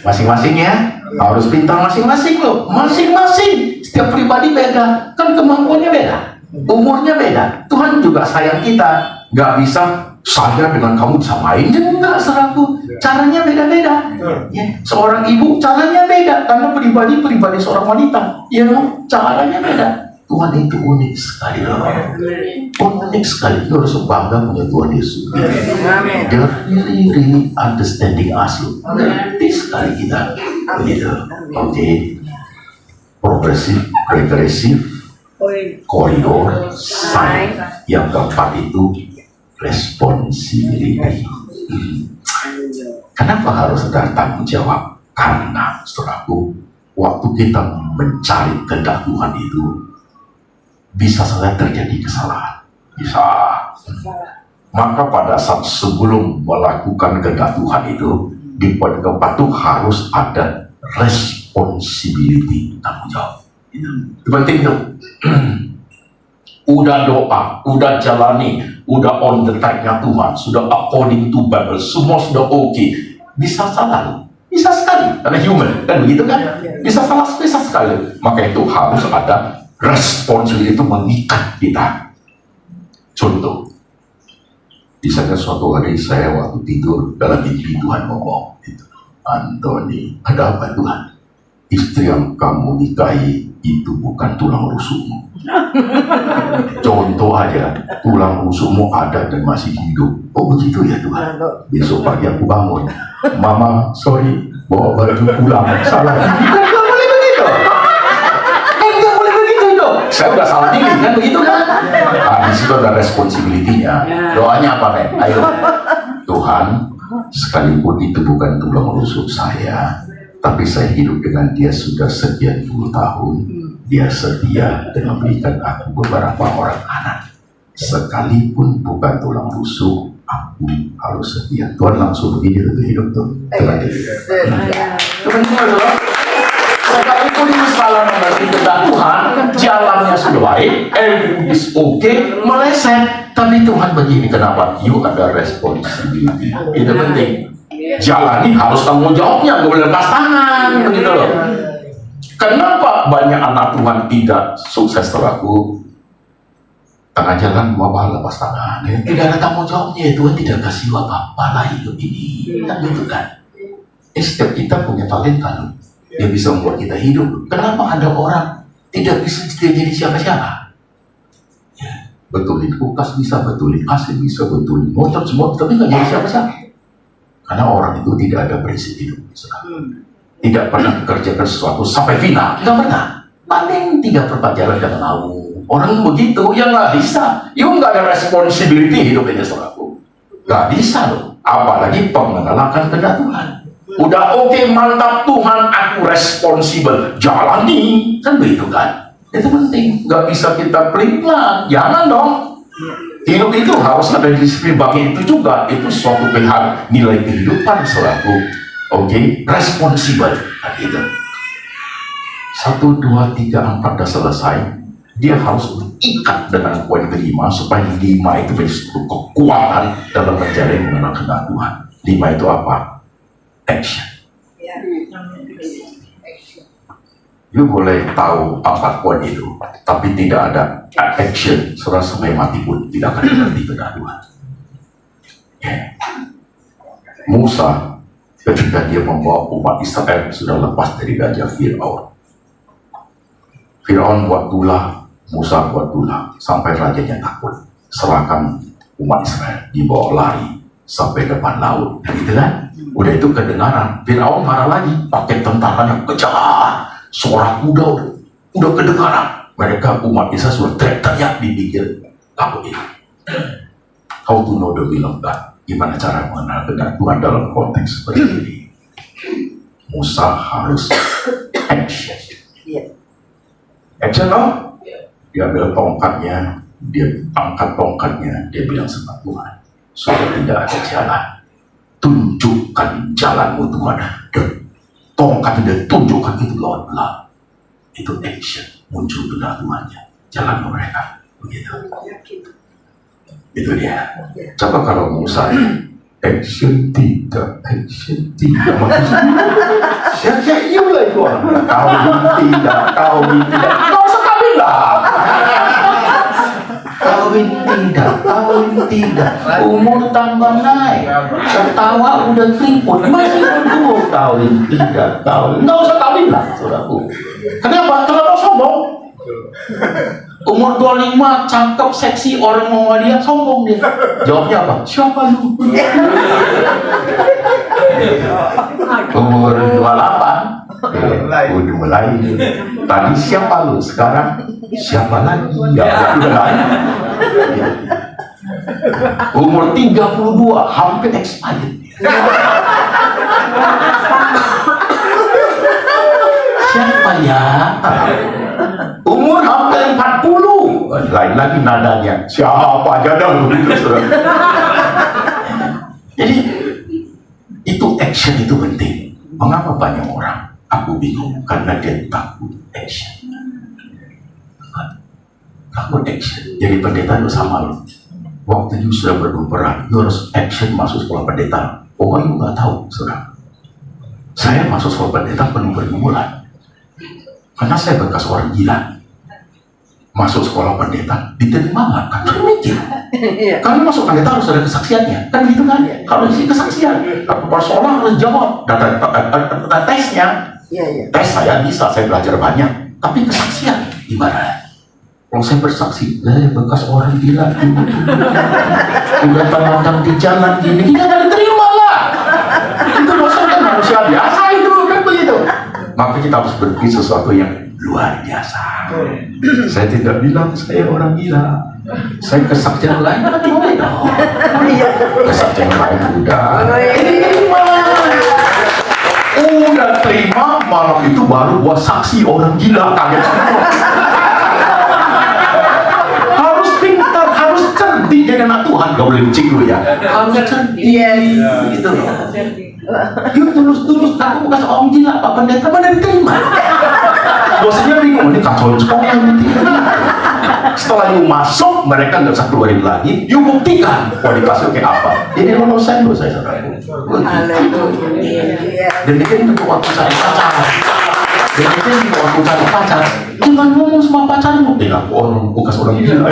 masing-masing ya, harus pintar masing-masing loh, masing-masing. Setiap pribadi beda, kan kemampuannya beda, umurnya beda. Tuhan juga sayang kita, nggak bisa saya dengan kamu samain, enggak saudaraku. Caranya beda-beda. Ya, seorang ibu caranya beda karena pribadi seorang wanita, ya, caranya beda. Tuhan itu unik sekali loh. Unik sekali. Kita harus bangga punya Tuhan Yesus. Dia really understanding us loh. Ngerti sekali kita. Begitu. Oke. Progresif, regresif, koridor, sign. Yang keempat itu responsibility. Kenapa harus ada tanggung jawab? Karena saudaraku, waktu kita mencari kehendak Tuhan itu bisa saja terjadi kesalahan. Bisa. Maka pada saat sebelum melakukan kehendak Tuhan itu, di poin keempat itu harus ada responsibility, tanggung jawab. Itu penting tuh. Udah doa, udah jalani, udah on the track-nya Tuhan, sudah according to Bible, semua sudah oke. Bisa salah, bisa sekali, karena human, kan begitu kan? Bisa salah, bisa sekali. Maka itu harus ada responsibility, itu mengikat kita. Contoh, misalnya suatu hari saya waktu tidur, dalam mimpi Tuhan ngomong, Antoni, ada apa Tuhan? Istri yang kamu nikahi itu bukan tulang rusukmu. Contoh aja, tulang rusukmu ada dan masih hidup. Oh begitu ya Tuhan. Besok pagi aku bangun, Mama sorry, bawa baju pulang, salah. Kan gak boleh begitu. Kan gak boleh begitu dong. Saya udah salah diri kan begitu kan. Nah, di situ ada responsibility-nya. Doanya apa, Nek? Ayo, Tuhan, sekalipun itu bukan tulang rusuk saya, tapi saya hidup dengan dia sudah sekian puluh tahun. Dia setia dan memberikan aku beberapa orang anak. Sekalipun bukan tulang rusuk, aku harus setia. Tuhan langsung begini untuk hidup tuh. Tuhan sekalipun ini salah mengerti kehendak Tuhan, jalannya sudah baik, everything is okay, meleset. Tapi Tuhan begini, kenapa? You ada responsibility. Itu penting. Jalani harus tanggung jawabnya, nggak boleh lepas tangan, begitu loh. Kenapa banyak anak Tuhan tidak sukses terlaku? Tengah jalan bapak lepas tangan, tidak ada tanggung jawabnya. Tuhan tidak kasih apa-apa lah hidup ini, kan gitu kan? Setiap kita punya talenta loh. Dia bisa membuat kita hidup. Kenapa ada orang tidak bisa jadi siapa-siapa? Ya, betulin kulkas bisa, betulin AC bisa, betulin motor semua, tapi nggak jadi siapa-siapa. Karena orang itu tidak ada prinsip hidup. Tidak pernah mengerjakan sesuatu sampai final, nggak pernah. Paling 3/4 jalan kata tahu. Orang begitu, ya nggak bisa. Ya nggak ada responsibility hidup ini saudaraku. Nggak bisa loh. Apalagi pengenalan kehendak Tuhan. Udah oke, mantap Tuhan, aku responsibel. Jalani, kan begitu kan? Itu penting. Nggak bisa kita pelin-pelan. Jangan dong. Hidup itu harus ada disiplin bagi itu juga. Itu suatu pihak nilai kehidupan saudaraku. Oke, responsibel. Nah, gitu. 1, 2, 3, 4 dah selesai. Dia harus terikat dengan poin kelima supaya 5 itu menjadi kekuatan dalam menjalani mengenal kehendak Tuhan. 5 itu apa? Action. You boleh tahu 4 poin itu, tapi tidak ada action, saudara sampai mati pun tidak akan mengerti kehendak Tuhan. Musa ketika dia membawa umat Israel sudah lepas dari gajah Fir'aun. Fir'aun buat tulah, Musa buat tulah, sampai rajanya takut. Serahkan umat Israel, dibawa lari sampai depan laut. Gitu kan? Udah itu kedengaran, Fir'aun marah lagi, pakai tentaranya kejar. Suara kuda udah kedengaran. Mereka umat Israel sudah teriak-teriak di pinggir laut ini. How to know the will of God? Gimana cara mengenal kehendak Tuhan dalam konteks seperti ini? Musa harus action. Action dong. Dia ambil tongkatnya, dia angkat tongkatnya, dia bilang sama Tuhan, sudah tidak ada jalan. Tunjukkan jalanmu Tuhan. Dan tongkat dia tunjukkan itu Lord lah. Itu action, muncul kehendak Tuhannya, jalan mereka. Begitu. Itu dia. Coba kalau Musa action tidak, ya kayak you lah itu orang. Kawin tidak. Nggak usah kawin lah. Kawin tidak. Umur tambah naik. Ketawa udah keriput. Masih berdua kawin tidak. Nggak usah kawin lah, saudaraku. Kenapa? Kenapa sombong? Umur 25, cakep, seksi, orang mau sama dia, sombong dia. Jawabnya apa? Siapa lu? Umur 28, udah mulai. Tadi siapa lu? Sekarang siapa lagi? Ya, udah lain. Umur 32, hampir expired. Siapa ya? Umur hampir 40, lain lagi nadanya. Siapa aja dah begitu, saudara. Jadi itu action itu penting. Mengapa banyak orang? Aku bingung karena dia takut action. Takut action. Jadi pendeta itu sama loh. Waktu you sudah berdoa, you harus action masuk sekolah pendeta. Pokoknya you nggak tahu, saudara. Saya masuk sekolah pendeta penuh pergumulan. Karena saya bekas orang gila. Masuk sekolah pendeta, diterima nggak? Kan mikir. Karena masuk pendeta harus ada kesaksiannya. Kan gitu kan? Kalau isi kesaksian. Persoalan harus jawab. Data tesnya. Tes saya bisa, saya belajar banyak. Tapi kesaksian gimana? Kalau saya bersaksi, bekas orang gila. Udah telanjang di jalan gini, kita nggak diterima lah. Itu dosa kan manusia biasa itu, kan begitu. Maka kita harus berpikir sesuatu yang luar biasa. Saya tidak bilang saya orang gila. Saya kesaksian lain kan boleh dong. Kesaksian lain udah. Udah terima, malam itu baru gua saksi orang gila, kaget semua. Harus pintar, harus cerdik jadi anak Tuhan. Gak boleh licik lu ya. Harus cerdik. Gitu loh. Yuk tulus, aku bukan orang gila, Pak Pendeta, mana diterima? Bosnya bingung, ini kacau sekolah nanti. Setelah you masuk, mereka nggak usah keluarin lagi. You buktikan, mau dikasih kayak apa? Ini lulusan loh saya saudara. Dan dia itu waktu cari pacar. Dan dia itu waktu cari pacar. Jangan ngomong sama pacarmu. Aku orang bekas orang gila.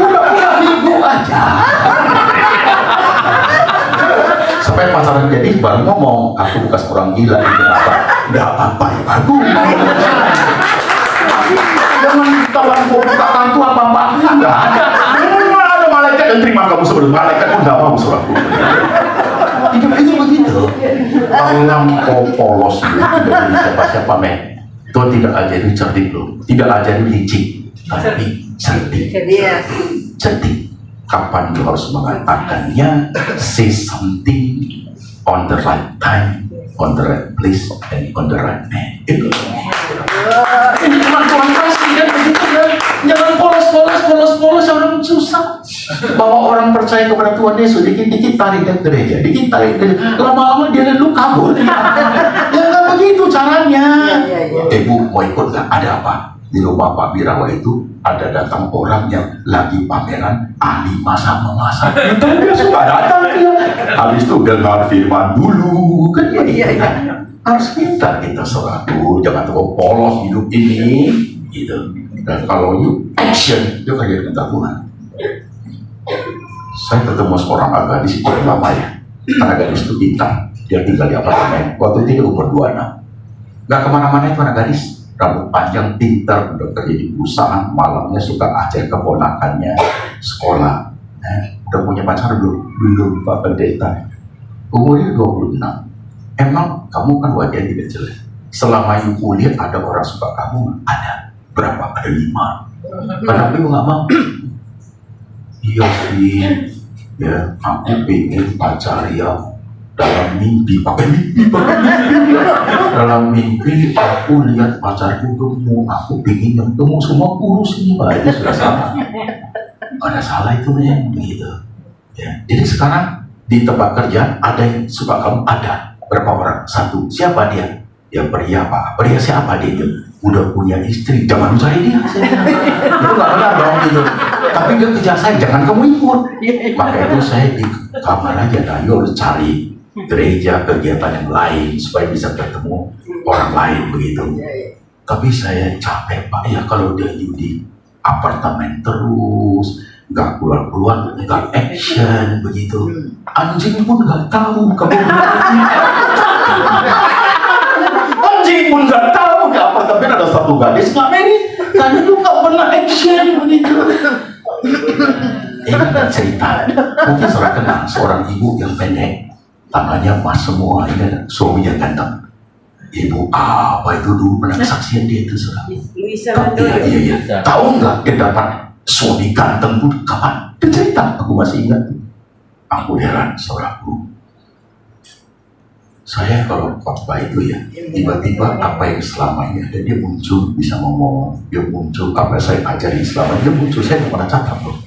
Udah minggu aja. Sampai pacaran jadi baru ngomong, aku bekas orang gila. Nggak apa-apa ya bagus. Jangan tawan buka kantu apa-apa. Nggak ada. Nggak ada malaikat yang terima kamu sebelum malaikat pun nggak mau suruh aku. Hidup itu begitu. Kalau polos itu tidak dari siapa-siapa men. Itu tidak ajarin cerdik loh. Tidak ajarin licik, tapi cerdik. Cerdik. Kapan lu harus mengatakannya? Say something on the right time, on the right place, and on the right man. Itu. Ini cuma Tuhan kasih kan begitu kan. Jangan polos orang susah. Bawa orang percaya kepada Tuhan Yesus, dikit-dikit tarik ke gereja, dikit tarik ke gereja. Lama-lama dia lalu kabur. Ya nggak begitu caranya. Bu mau ikut nggak? Ada apa? Di rumah Pak Birawa itu ada datang orang yang lagi pameran ahli masak-memasak. Itu dia suka datang dia. Habis itu dengar firman dulu kan ya. Harus pintar kita saudaraku, jangan terlalu polos hidup ini gitu. Dan kalau you action, you akan jadi minta Tuhan. Saya ketemu seorang gadis itu lama ya. Karena gadis itu pintar, dia tinggal di apartemen. Waktu itu dia umur 26. Gak kemana-mana itu anak gadis. Rambut panjang, pintar, udah kerja di perusahaan, malamnya suka ajak keponakannya sekolah. Udah punya pacar belum? Belum, Pak Pendeta. Umurnya 26. Emang kamu kan wajah tidak jelek. Selama you kuliah ada orang suka kamu? Ada. Berapa? Ada 5. Kenapa you nggak mau? Iya sih. Ya, aku pengen pacar yang dalam mimpi, pakai mimpi. Dalam mimpi aku lihat pacarku gemuk, aku pengen yang gemuk semua kurus ini, Pak. Itu sudah sama. Ada salah itu yang begitu. Ya. Jadi sekarang di tempat kerja ada yang suka kamu, ada. Berapa orang? 1. Siapa dia? Ya pria, Pak. Pria siapa dia itu? Udah punya istri, jangan cari dia. Itu nggak benar dong gitu. Tapi dia kejar saya, jangan kamu ikut. Maka itu saya di kamar aja, ayo cari gereja, kegiatan yang lain supaya bisa ketemu orang lain begitu. Tapi saya capek Pak ya kalau dia di apartemen terus, nggak keluar, nggak action begitu. Anjing pun nggak tahu kamu. Anjing pun nggak tahu di apartemen ada satu gadis nggak merit, karena lu nggak pernah action begitu. Ini cerita, mungkin saudara kenal seorang ibu yang pendek, tangannya emas semua, ini suaminya ganteng. Ibu apa itu dulu pernah kesaksian dia itu saudara. Iya. Tahu nggak dia dapat suami ganteng pun kapan? Dia cerita, aku masih ingat. Aku heran saudaraku. Saya kalau khotbah itu ya, tiba-tiba apa yang selama ini ada dia muncul, bisa ngomong, dia muncul, apa yang saya ajarin selama ini dia muncul, saya nggak pernah catat loh.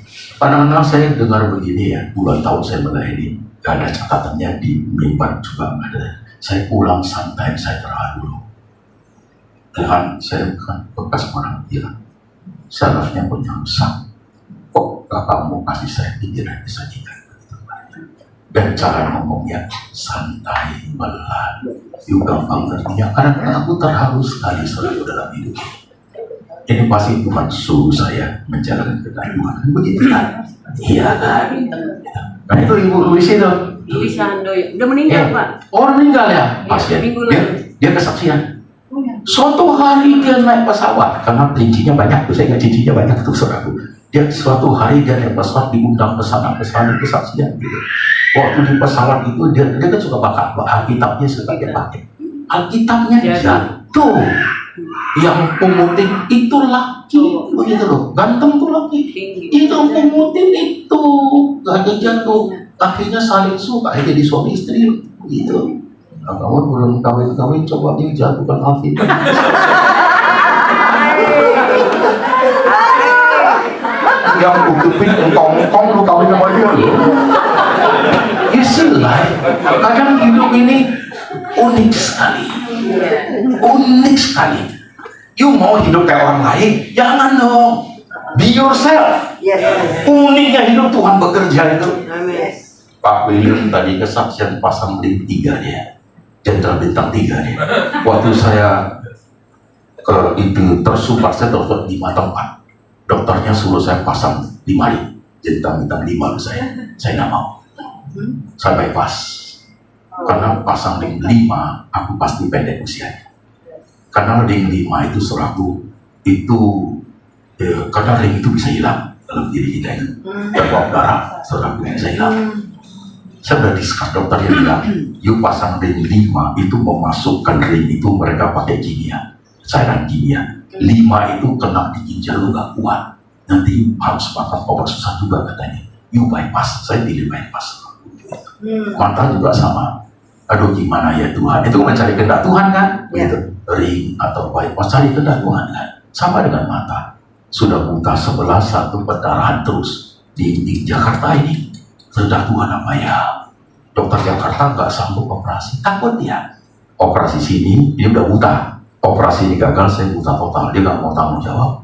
Kadang-kadang saya dengar begini ya, puluhan tahun saya melayani, gak ada catatannya di mimbar juga nggak ada. Saya pulang santai, saya terharu loh. Tuhan, saya bukan bekas orang gila, salafnya penyangsa. Kok kamu kasih saya pikiran bisa tidak? Dan cara ngomongnya santai, pelan, juga gampang ngertinya. Karena aku terharu sekali selalu dalam hidup. Ini pasti Tuhan suruh saya menjalankan kehendak Tuhan. Begitu kan? Iya kan? Nah itu Ibu Luis itu. Luis Handoyo. Udah meninggal Pak. Orang meninggal ya? Pasien. Dia kesaksian. Suatu hari dia naik pesawat karena kelincinya banyak tuh, saya ingat cincinnya banyak tuh saudaraku. Dia suatu hari dia naik pesawat diundang kesana kesaksian gitu. Waktu di pesawat itu dia kan suka baca Alkitabnya suka dia pakai. Alkitabnya jatuh Yang pumutin itu laki, begitu loh. Ganteng tuh laki. Itu yang pumutin itu gak ada jatuh. Akhirnya saling suka, jadi suami istri begitu. Nah, kamu belum kawin-kawin, coba dia jatuhkan Alvin. Yang utupin tongkong lu kawin sama dia loh. You see life, kadang hidup ini unik sekali. Unik sekali. You mau hidup kayak orang lain? Jangan dong. Be yourself. Uniknya hidup Tuhan bekerja itu. Pak William tadi kesaksian pasang link 3 dia. Jenderal bintang 3 dia. Waktu saya ke itu tersumbat, saya dokter 5 tempat. Dokternya suruh saya pasang 5 ring. Jenderal bintang 5 saya. Saya nggak mau. Saya bypass. Karena pasang ring 5, aku pasti pendek usianya. Karena ring 5 itu seragu, itu karena ring itu bisa hilang dalam diri kita itu. Terbawa darah, seragu bisa hilang. Saya sudah diskus dokter yang bilang, you pasang ring 5 itu memasukkan ring itu mereka pakai kimia, cairan kimia. 5 itu kena di ginjal lu gak kuat, nanti harus makan obat susah juga katanya. You bypass, saya pilih bypass. Mata juga sama. Aduh gimana ya Tuhan, itu mencari kehendak Tuhan kan? Begitu. Ring atau bypass, cari kehendak Tuhan kan? Sama dengan mata. Sudah buta sebelah, satu pendarahan terus di Jakarta ini. Kehendak Tuhan apa ya? Dokter Jakarta nggak sanggup operasi, takut dia. Operasi sini, dia udah buta. Operasi ini gagal, saya buta total. Dia nggak mau tanggung jawab.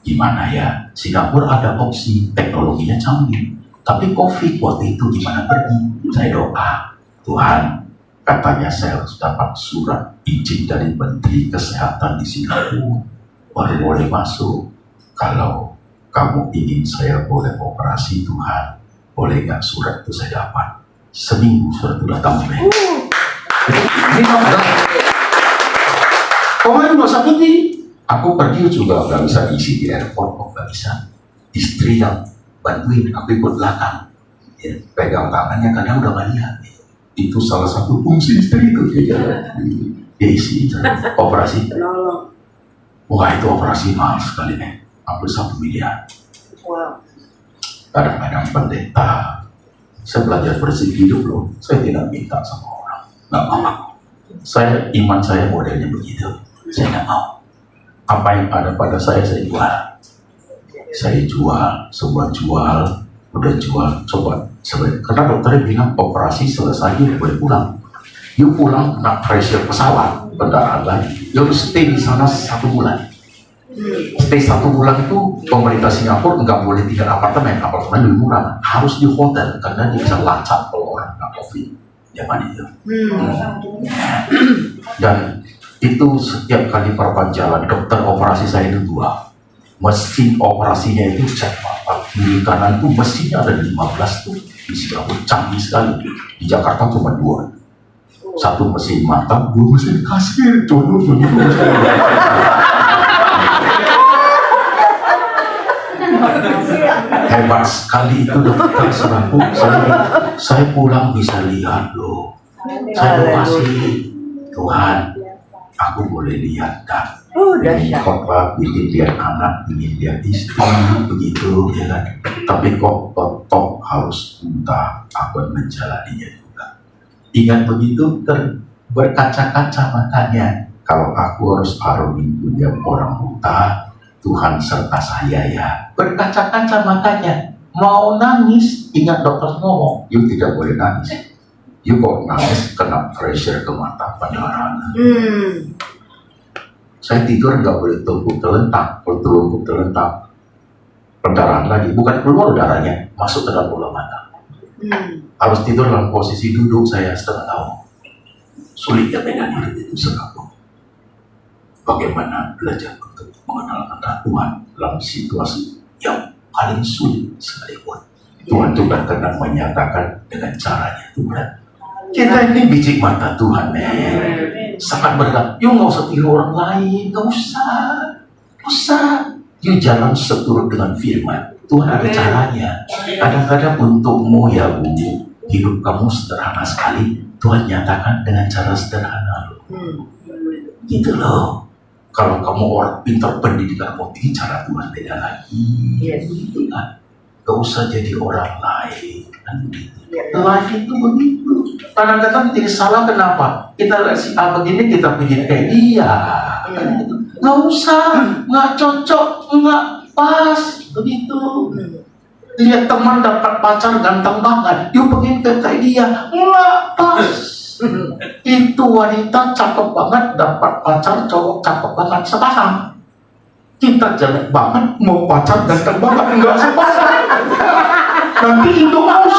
Gimana ya? Singapura ada opsi, teknologinya canggih. Tapi COVID waktu itu gimana pergi? Saya doa, Tuhan, katanya saya harus dapat surat izin dari Menteri Kesehatan di Singapura, baru boleh masuk. Kalau kamu ingin saya boleh operasi, Tuhan, boleh nggak surat itu saya dapat? Seminggu surat itu datang. Ini kemarin nggak usah pergi. Aku pergi juga nggak bisa isi di airport, kok nggak bisa. Istri yang bantuin, aku ikut belakang, ya, pegang tangannya karena udah gak lihat. Itu salah satu fungsi istri itu, dia isi operasi. Wah itu operasi mahal sekali nih, hampir 1 miliar. Kadang-kadang pendeta, saya belajar bersih hidup loh, saya tidak minta sama orang, nggak mau. Saya iman saya modelnya begitu, saya nggak mau. Apa yang ada pada saya jual. Saya jual, semua jual, udah jual, coba. Karena dokternya bilang operasi selesai, you boleh pulang. You pulang, kena pressure pesawat, pendarahan lagi. You harus stay di sana 1 bulan. Stay 1 bulan itu pemerintah Singapura nggak boleh tinggal apartemen lebih murah. Harus di hotel, karena dia bisa lacak kalau orang kena COVID. Zaman itu. Dan itu setiap kali perpanjangan, dokter operasi saya itu 2. Mesin operasinya itu cek mata kiri kanan tuh mesinnya ada 15 tuh di Singapura, canggih sekali. Di Jakarta cuma 2, 1 mesin mata, 2 mesin kasir, jodoh. Hebat sekali itu dokter seraku. Saya pulang bisa lihat loh. Saya kasih Tuhan, aku boleh lihat kan? Ingin khotbah, ingin lihat anak, ingin lihat istri, begitu ya kan. Tapi kok tetap harus buta, aku menjalaninya juga. Ingat begitu, berkaca-kaca matanya. Kalau aku harus arungi dunia orang buta, Tuhan serta saya ya. Berkaca-kaca matanya. Mau nangis, ingat dokter ngomong, you tidak boleh nangis. You kok nangis, kena pressure ke mata, pendarahan. Saya tidur nggak boleh tunggu terlentak, kalau tunggu terlentak, pendarahan lagi, bukan keluar darahnya, masuk ke dalam bola mata. Harus tidur dalam posisi duduk, saya setengah tahun. Sulitnya dengan hidup itu selalu. Bagaimana belajar untuk mengenal kehendak Tuhan dalam situasi yang paling sulit sekalipun. Tuhan juga kadang menyatakan dengan caranya Tuhan. Kita ini biji mata Tuhan, sangat berat. You nggak usah tiru orang lain, nggak usah. You jalan seturut dengan firman. Tuhan ada caranya. Kadang-kadang untukmu ya Bu, hidup kamu sederhana sekali. Tuhan nyatakan dengan cara sederhana loh. Gitu loh. Kalau kamu orang pintar pendidikan mau tinggi, cara Tuhan beda lagi. Gitu kan. Gak usah jadi orang lain. Kan begitu. Life itu begitu. Kadang-kadang jadi salah, kenapa? Kita lihat si A begini, kita begini kayak dia. Kan gitu. Gak usah, gak cocok, gak pas. Begitu. Lihat teman dapat pacar ganteng banget, yuk pengen kayak dia, nggak pas. Itu wanita cakep banget dapat pacar cowok cakep banget, sepasang. Kita jelek banget mau pacar ganteng banget, nggak sepasang. Nanti hidupmu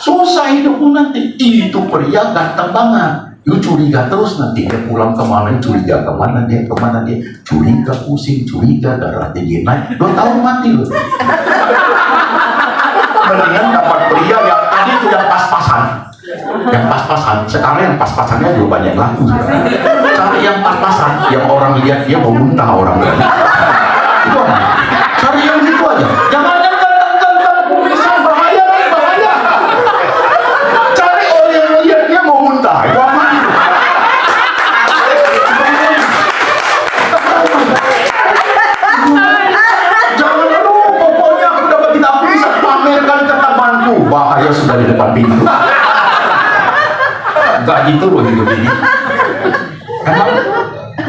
susah hidupmu nanti. Itu pria ganteng banget, lu curiga terus, nanti dia pulang kemana, curiga kemana dia, curiga pusing, curiga darah tinggi naik, 2 tahun mati lu. Mendingan dapat pria yang tadi sudah pas-pasan, sekarang yang pas-pasannya juga banyak laku. Cari yang pas-pasan, yang orang lihat dia mau muntah orang lihat. Itu apa? Cari yang gitu aja, jangan ganteng-ganteng kumisan, bahaya. Cari orang yang lihat dia mau muntah, itu apa? Bahaya sudah di depan pintu. Enggak gitu loh hidup ini. Karena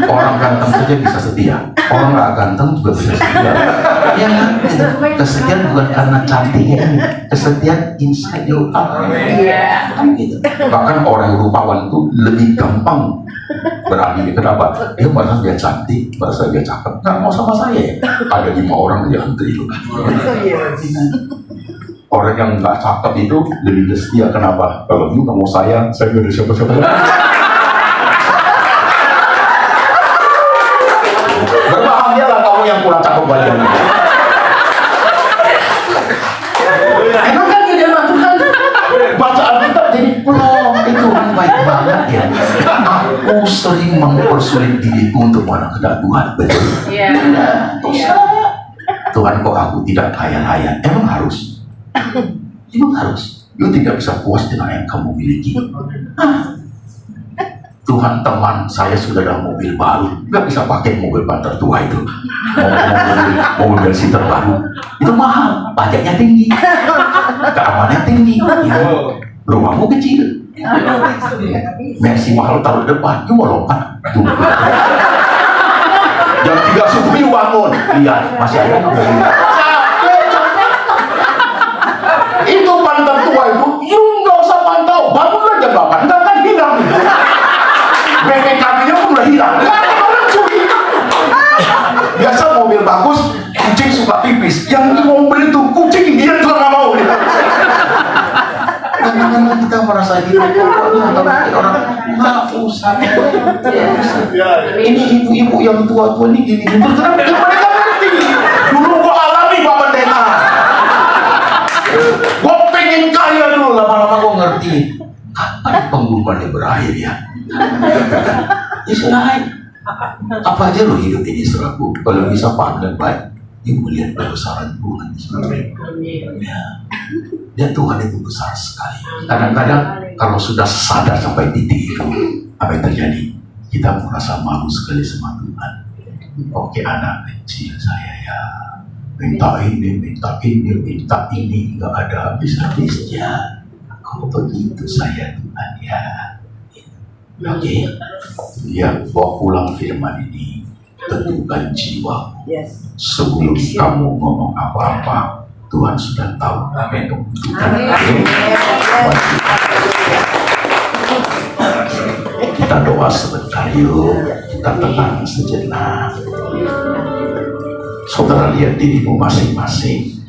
orang ganteng saja bisa setia, orang nggak ganteng juga bisa setia. Ya kan? Kesetiaan bukan karena cantiknya, kesetiaan inside your heart. Kan gitu. Bahkan orang rupawan itu lebih gampang berani. Kenapa? Dia merasa dia cantik, merasa dia cakep. Nggak mau sama saya ya. Ada 5 orang di antri itu. Orang yang nggak cakep itu lebih setia. Kenapa? Kalau you nggak mau saya nggak ada siapa-siapa. Berbahagialah kamu yang kurang cakep badannya. Emang kan dia Tuhan baca Alkitab jadi plong, itu orang baik banget ya. Aku sering mempersulit diriku untuk mengenal Tuhan, betul? Iya. Tuhan kok aku tidak kaya-kaya? Emang harus? You tidak bisa puas dengan yang kamu miliki. Tuhan, teman saya sudah ada mobil baru, nggak bisa pakai mobil banter tua itu. Mobil bensin terbaru itu mahal, pajaknya tinggi, keamanannya tinggi, ya. Rumahmu kecil, Mercy mahal taruh depan, you mau lompat. Jam 3 subuh you bangun, lihat masih ada mobil. Itu banter tua itu, you nggak usah pantau, bangun aja bapak, nggak akan hilang. BPKB-nya pun udah hilang, nggak ada orang curi. Biasa mobil bagus, kucing suka pipis, yang mau beli tuh kucing, dia juga nggak mau. Kadang-kadang kita merasa hidup pokoknya orang nggak usah. Ini ibu-ibu yang tua-tua ini gini, terus mereka ngerti. Dulu gua alami Pak Pendeta. Gue pengen kaya dulu, lama-lama gue ngerti kapan pengumumannya berakhir ya. Istilahnya apa aja lo hidup ini serabu, kalau bisa pandang baik, dia melihat kebesaran Tuhan di ya, Tuhan itu besar sekali. Kadang-kadang kalau sudah sadar sampai titik itu, apa yang terjadi? Kita merasa malu sekali sama Tuhan. Oke, anak kecil saya ya, minta ini, nggak ada habis-habisnya. Kok begitu saya Tuhan ya? Oke, ya bawa pulang firman ini, tentukan jiwa. Sebelum kamu ngomong apa-apa, Tuhan sudah tahu apa yang kamu butuhkan. Kita doa sebentar yuk, kita tenang sejenak. Saudara lihat dirimu masing-masing.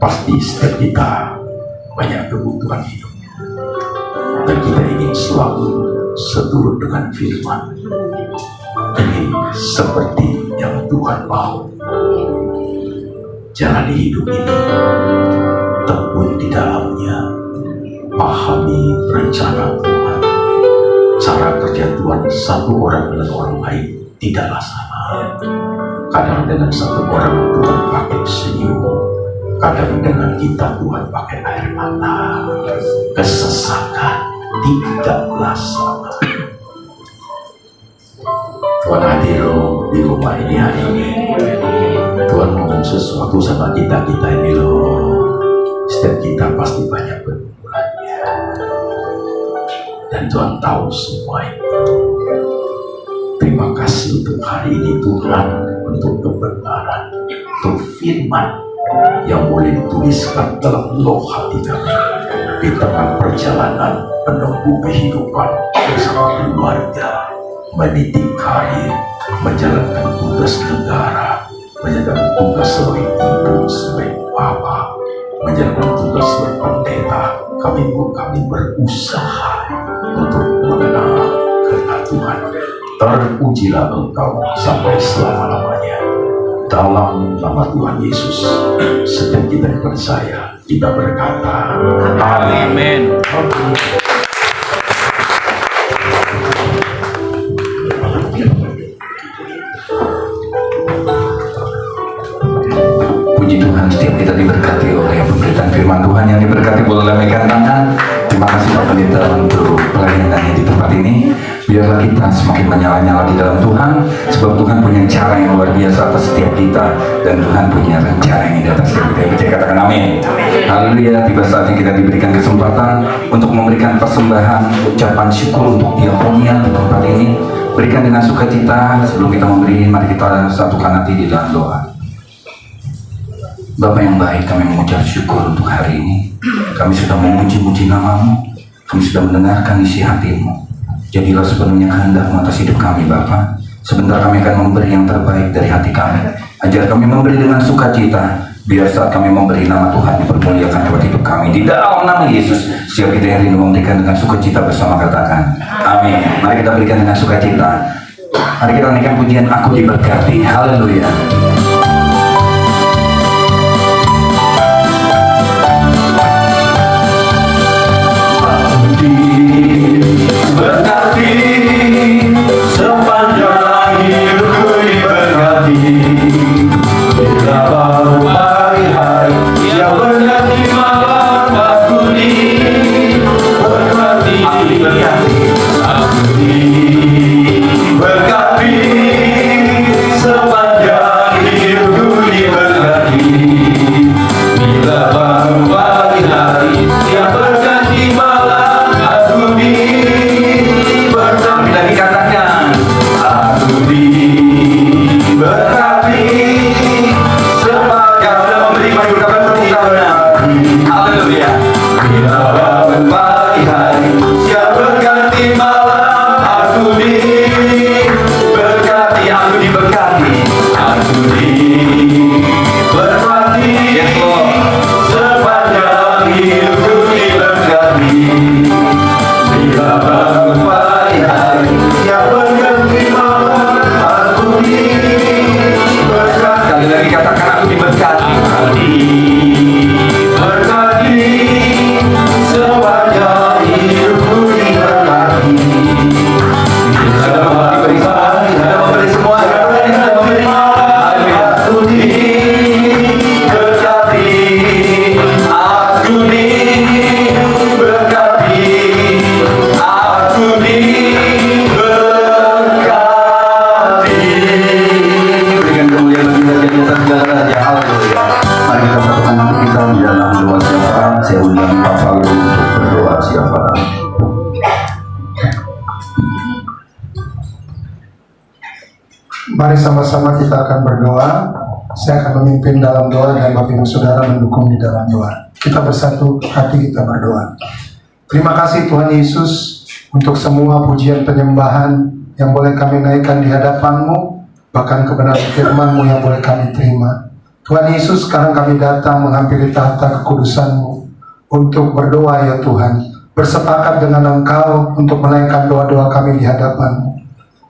Pasti setiap kita banyak kebutuhan hidup, dan kita ingin selalu seturut dengan firman, ingin seperti yang Tuhan mau. Jalani hidup ini, tekun di dalamnya, pahami rencana Tuhan. Cara kerja Tuhan satu orang dengan orang lain tidaklah sama. Kadang dengan satu orang Tuhan pakai senyum, kadang dengan kita Tuhan pakai air mata, kesesakan, tidaklah sama. Tuhan hadir di rumah ini hari ini. Tuhan ngomong sesuatu sama kita ini loh. Setiap kita pasti banyak pergumulannya. Dan Tuhan tahu semua itu. Terima kasih untuk hari ini Tuhan, untuk kebenaran, untuk firman yang boleh dituliskan dalam loh hati kami di tengah perjalanan menempuh kehidupan bersama keluarga, mendidik karir, menjalankan tugas negara, menjalankan tugas sebagai ibu, sebagai bapa, menjalankan tugas sebagai pendeta. Kami berusaha untuk mengenal kehendak Tuhan. Terpujilah Engkau sampai selama-lamanya. Dalam nama Tuhan Yesus, setiap kita yang percaya, kita berkata, Amin. Puji Tuhan, setiap kita diberkati oleh pemberitaan firman Tuhan yang diberkati. Boleh lambaikan tangan. Terima kasih Pak Pendeta untuk pelayanannya di tempat ini. Biarlah kita semakin menyala-nyala di dalam Tuhan, sebab Tuhan punya cara yang luar biasa atas setiap kita, dan Tuhan punya rencana yang indah atas setiap kita. Yang percaya katakan amin. Haleluya. Tiba saatnya kita diberikan kesempatan untuk memberikan persembahan ucapan syukur untuk diakonia di tempat ini. Berikan dengan sukacita. Sebelum kita memberi, mari kita satukan hati di dalam doa. Bapa yang baik, kami mengucap syukur untuk hari ini. Kami sudah memuji-muji nama-Mu. Kami sudah mendengarkan isi hati-Mu. Jadilah sepenuhnya kehendak-Mu atas hidup kami, Bapa. Sebentar kami akan memberi yang terbaik dari hati kami. Ajar kami memberi dengan sukacita. Biar saat kami memberi, nama Tuhan dipermuliakan lewat hidup kami. Di dalam nama Yesus, setiap kita yang rindu memberikan dengan sukacita bersama, katakan amin. Mari kita berikan dengan sukacita. Mari kita naikkan pujian Aku Diberkati. Haleluya. Berkati sepanjang hidupku diberkati. Bila baru pagi hari yang berganti malam aku diberkati. Aku diberkati sepanjang hidupku diberkati. Bila baru pagi hari yang berganti malam aku diberkati. Lagi katakan, Aku diberkati sepanjang. sudah memberi mari ucapan tepuk tangan. Haleluya. Bila bangun pagi hari siang berganti malam aku diberkati. Aku diberkati. Aku diberkati. Yes, Lord. Sepanjang hidupku diberkati. Bila bangun pagi hari siang berganti malam aku diberkati. Sekali lagi katakan, Aku diberkati. Aku diberkati sepanjang hidupku diberkati. Sudah memberi semua. Aku diberkati. Aku diberkati. Aku diberkati. Berikan kemuliaan bagi Raja di atas segala raja. Haleluya. Mari kita satukan hati kita di dalam doa syafaat. Saya undang Pak Faldo untuk berdoa syafaat. Mari sama-sama kita akan berdoa. Saya akan memimpin dalam doa dan Bapak Ibu Saudara mendukung di dalam doa. Kita bersatu hati, kita berdoa. Terima kasih Tuhan Yesus untuk semua pujian penyembahan yang boleh kami naikkan di hadapan-Mu, bahkan kebenaran firman-Mu yang boleh kami terima. Tuhan Yesus, sekarang kami datang menghampiri tahta kekudusan-Mu untuk berdoa ya Tuhan, bersepakat dengan Engkau untuk menaikkan doa-doa kami di hadapan-Mu.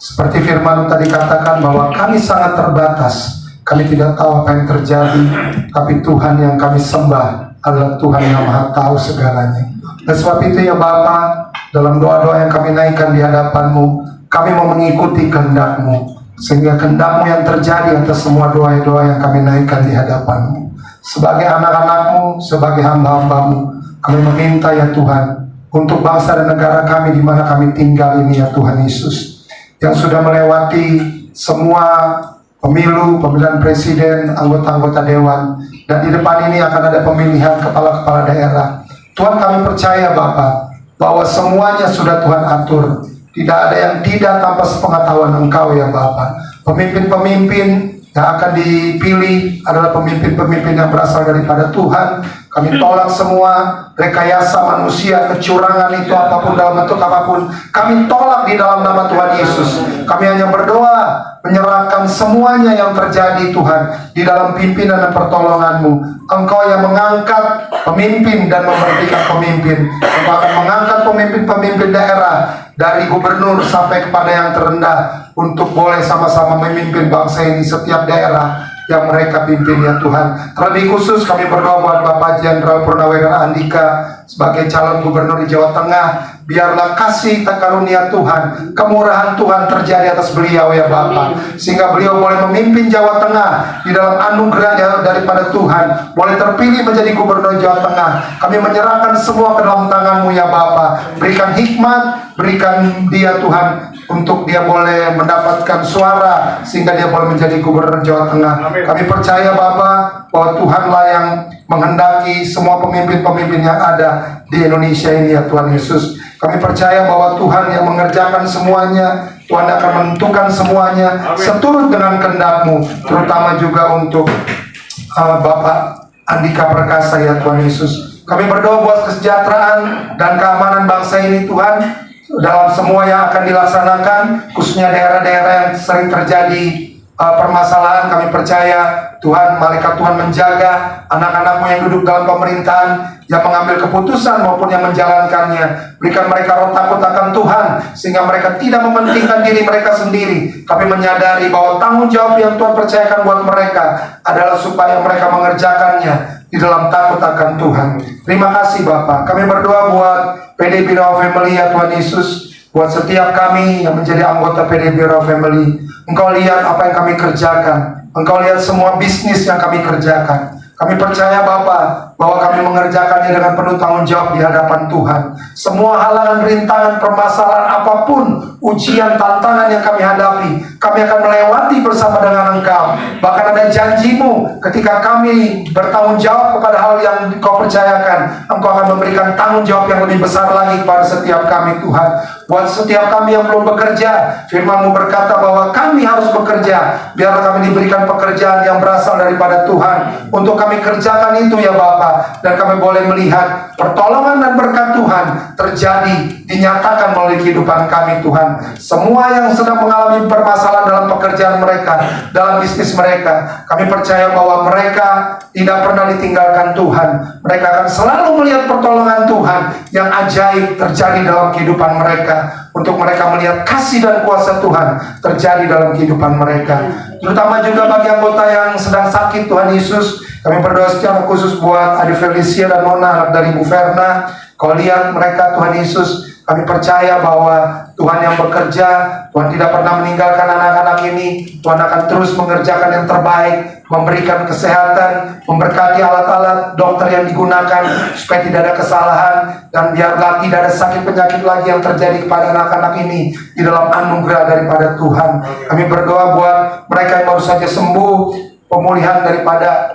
Seperti firman tadi katakan bahwa kami sangat terbatas, kami tidak tahu apa yang terjadi, tapi Tuhan yang kami sembah adalah Tuhan yang Maha Tahu segalanya. Dan sebab itu ya Bapa, dalam doa-doa yang kami naikkan di hadapan-Mu, kami mau mengikuti kehendak-Mu, sehingga kehendak-Mu yang terjadi atas semua doa-doa yang kami naikkan di hadapan-Mu. Sebagai anak-anak-Mu, sebagai hamba-hamba-Mu, kami meminta ya Tuhan, untuk bangsa dan negara kami di mana kami tinggal ini ya Tuhan Yesus, yang sudah melewati semua pemilu, pemilihan presiden, anggota-anggota dewan, dan di depan ini akan ada pemilihan kepala-kepala daerah. Tuhan, kami percaya Bapa bahwa semuanya sudah Tuhan atur. Tidak ada yang tidak tanpa sepengetahuan Engkau ya Bapa. Pemimpin-pemimpin yang akan dipilih adalah pemimpin-pemimpin yang berasal daripada Tuhan. Kami tolak semua rekayasa manusia, kecurangan itu apapun dalam bentuk apapun. Kami tolak di dalam nama Tuhan Yesus. Kami hanya berdoa menyerahkan semuanya yang terjadi Tuhan di dalam pimpinan dan pertolongan-Mu. Engkau yang mengangkat pemimpin dan memberhentikan pemimpin. Engkau akan mengangkat pemimpin-pemimpin daerah dari gubernur sampai kepada yang terendah untuk boleh sama-sama memimpin bangsa ini setiap daerah yang mereka pimpin ya Tuhan. Terlebih khusus kami berdoa buat Bapak Jenderal Purnawirawan Andika sebagai calon gubernur di Jawa Tengah. Biarlah kasih karunia Tuhan, kemurahan Tuhan terjadi atas beliau ya Bapak, sehingga beliau boleh memimpin Jawa Tengah di dalam anugerah daripada Tuhan, boleh terpilih menjadi gubernur Jawa Tengah. Kami menyerahkan semua ke dalam tangan-Mu ya Bapak. Berikan hikmat, berikan dia Tuhan untuk dia boleh mendapatkan suara sehingga dia boleh menjadi gubernur Jawa Tengah. Kami percaya Bapak bahwa Tuhanlah yang menghendaki semua pemimpin-pemimpin yang ada di Indonesia ini ya Tuhan Yesus. Kami percaya bahwa Tuhan yang mengerjakan semuanya, Tuhan akan menentukan semuanya seturut dengan kehendak-Mu, terutama juga untuk Bapak Andika Perkasa ya Tuhan Yesus. Kami berdoa buat kesejahteraan dan keamanan bangsa ini Tuhan, dalam semua yang akan dilaksanakan, khususnya daerah-daerah yang sering terjadi permasalahan. Kami percaya Tuhan, malaikat Tuhan menjaga anak-anak-Mu yang duduk dalam pemerintahan, yang mengambil keputusan maupun yang menjalankannya. Berikan mereka roh takut akan Tuhan, sehingga mereka tidak mementingkan diri mereka sendiri. Kami menyadari bahwa tanggung jawab yang Tuhan percayakan buat mereka adalah supaya mereka mengerjakannya di dalam takut akan Tuhan. Terima kasih Bapak. Kami berdoa buat PD Biro Family ya Tuhan Yesus, buat setiap kami yang menjadi anggota PD Biro Family. Engkau lihat apa yang kami kerjakan, Engkau lihat semua bisnis yang kami kerjakan. Kami percaya Bapak bahwa kami mengerjakannya dengan penuh tanggung jawab di hadapan Tuhan. Semua halangan, rintangan, permasalahan apapun, ujian, tantangan yang kami hadapi, kami akan melewati bersama dengan Engkau. Bahkan ada janji-Mu ketika kami bertanggung jawab kepada hal yang Engkau percayakan, Engkau akan memberikan tanggung jawab yang lebih besar lagi kepada setiap kami Tuhan. Buat setiap kami yang belum bekerja, firman-Mu berkata bahwa kami harus bekerja. Biarlah kami diberikan pekerjaan yang berasal daripada Tuhan untuk kami kerjakan itu ya Bapa, dan kami boleh melihat pertolongan dan berkat Tuhan terjadi, dinyatakan melalui kehidupan kami Tuhan. Semua yang sedang mengalami permasalahan dalam pekerjaan mereka, dalam bisnis mereka, kami percaya bahwa mereka tidak pernah ditinggalkan Tuhan. Mereka akan selalu melihat pertolongan Tuhan yang ajaib terjadi dalam kehidupan mereka, untuk mereka melihat kasih dan kuasa Tuhan terjadi dalam kehidupan mereka. Terutama juga bagi anggota yang sedang sakit Tuhan Yesus, kami berdoa secara khusus buat Adi Felicia dan Nona, anak dari Bu Verna. Kau lihat mereka Tuhan Yesus. Kami percaya bahwa Tuhan yang bekerja, Tuhan tidak pernah meninggalkan anak-anak ini. Tuhan akan terus mengerjakan yang terbaik, memberikan kesehatan, memberkati alat-alat dokter yang digunakan supaya tidak ada kesalahan, dan biarlah tidak ada sakit penyakit lagi yang terjadi kepada anak-anak ini di dalam anugerah daripada Tuhan. Kami berdoa buat mereka yang baru saja sembuh, pemulihan daripada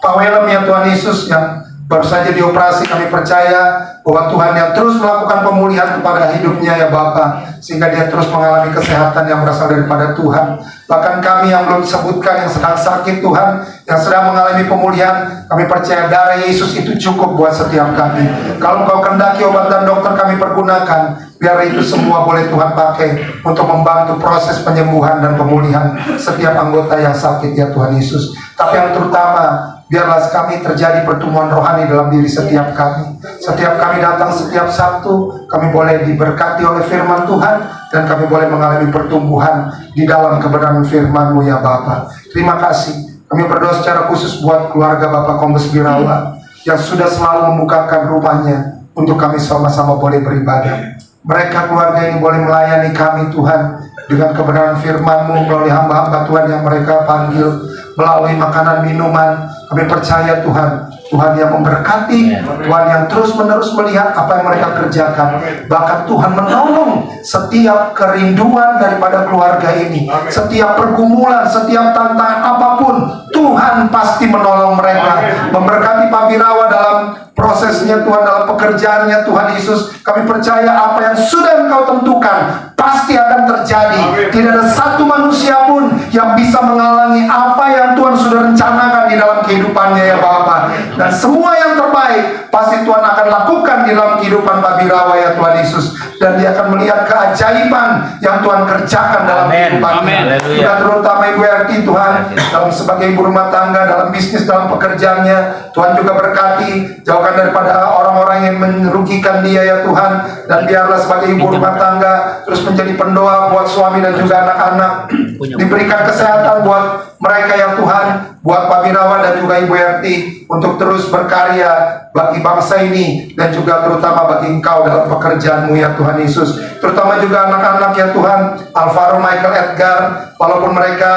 Pak Willem ya Tuhan Yesus yang baru saja dioperasi. Kami percaya bahwa Tuhan yang terus melakukan pemulihan kepada hidupnya ya Bapa, sehingga dia terus mengalami kesehatan yang berasal daripada Tuhan. Bahkan kami yang belum disebutkan yang sedang sakit Tuhan, yang sedang mengalami pemulihan, kami percaya darah Yesus itu cukup buat setiap kami. Kalau Engkau kehendaki obat dan dokter kami pergunakan, biar itu semua boleh Tuhan pakai untuk membantu proses penyembuhan dan pemulihan setiap anggota yang sakit ya Tuhan Yesus. Tapi yang terutama, biarlah kami terjadi pertumbuhan rohani dalam diri setiap kami. Setiap kami datang setiap Sabtu, kami boleh diberkati oleh firman Tuhan, dan kami boleh mengalami pertumbuhan di dalam kebenaran firman-Mu ya Bapa. Terima kasih. Kami berdoa secara khusus buat keluarga Bapak Kombes Birawa yang sudah selalu membukakan rumahnya untuk kami sama-sama boleh beribadah. Mereka keluarga ini boleh melayani kami Tuhan dengan kebenaran firman-Mu melalui hamba-hamba Tuhan yang mereka panggil, melalui makanan minuman. Kami percaya Tuhan Tuhan yang memberkati, Tuhan yang terus-menerus melihat apa yang mereka kerjakan. Bahkan Tuhan menolong setiap kerinduan daripada keluarga ini, setiap pergumulan, setiap tantangan apapun, Tuhan pasti menolong mereka. Memberkati Pak Birawa dalam prosesnya Tuhan, dalam pekerjaannya Tuhan Yesus. Kami percaya apa yang sudah Engkau tentukan pasti akan terjadi. Tidak ada satu manusia pun yang bisa menghalangi apa yang Tuhan sudah rencanakan di dalam kehidupannya ya Bapak. Dan semua yang terbaik pasti Tuhan akan lakukan di dalam kehidupan Pak Birawa ya Tuhan Yesus. Dan dia akan melihat keajaiban yang Tuhan kerjakan dalam kehidupannya. Juga terutama Ibu Erti Tuhan, dalam sebagai ibu rumah tangga, dalam bisnis, dalam pekerjaannya, Tuhan juga berkati, jauhkan daripada orang-orang yang merugikan dia ya Tuhan. Dan biarlah sebagai ibu rumah tangga terus menjadi pendoa buat suami dan juga anak-anak. Diberikan kesehatan buat mereka ya Tuhan, buat Pak Birawa dan juga Ibu Erti untuk terus berkarya bagi bangsa ini dan juga terutama bagi Engkau dalam pekerjaanmu ya Tuhan Yesus. Terutama juga anak-anak ya Tuhan, Alvaro, Michael, Edgar, walaupun mereka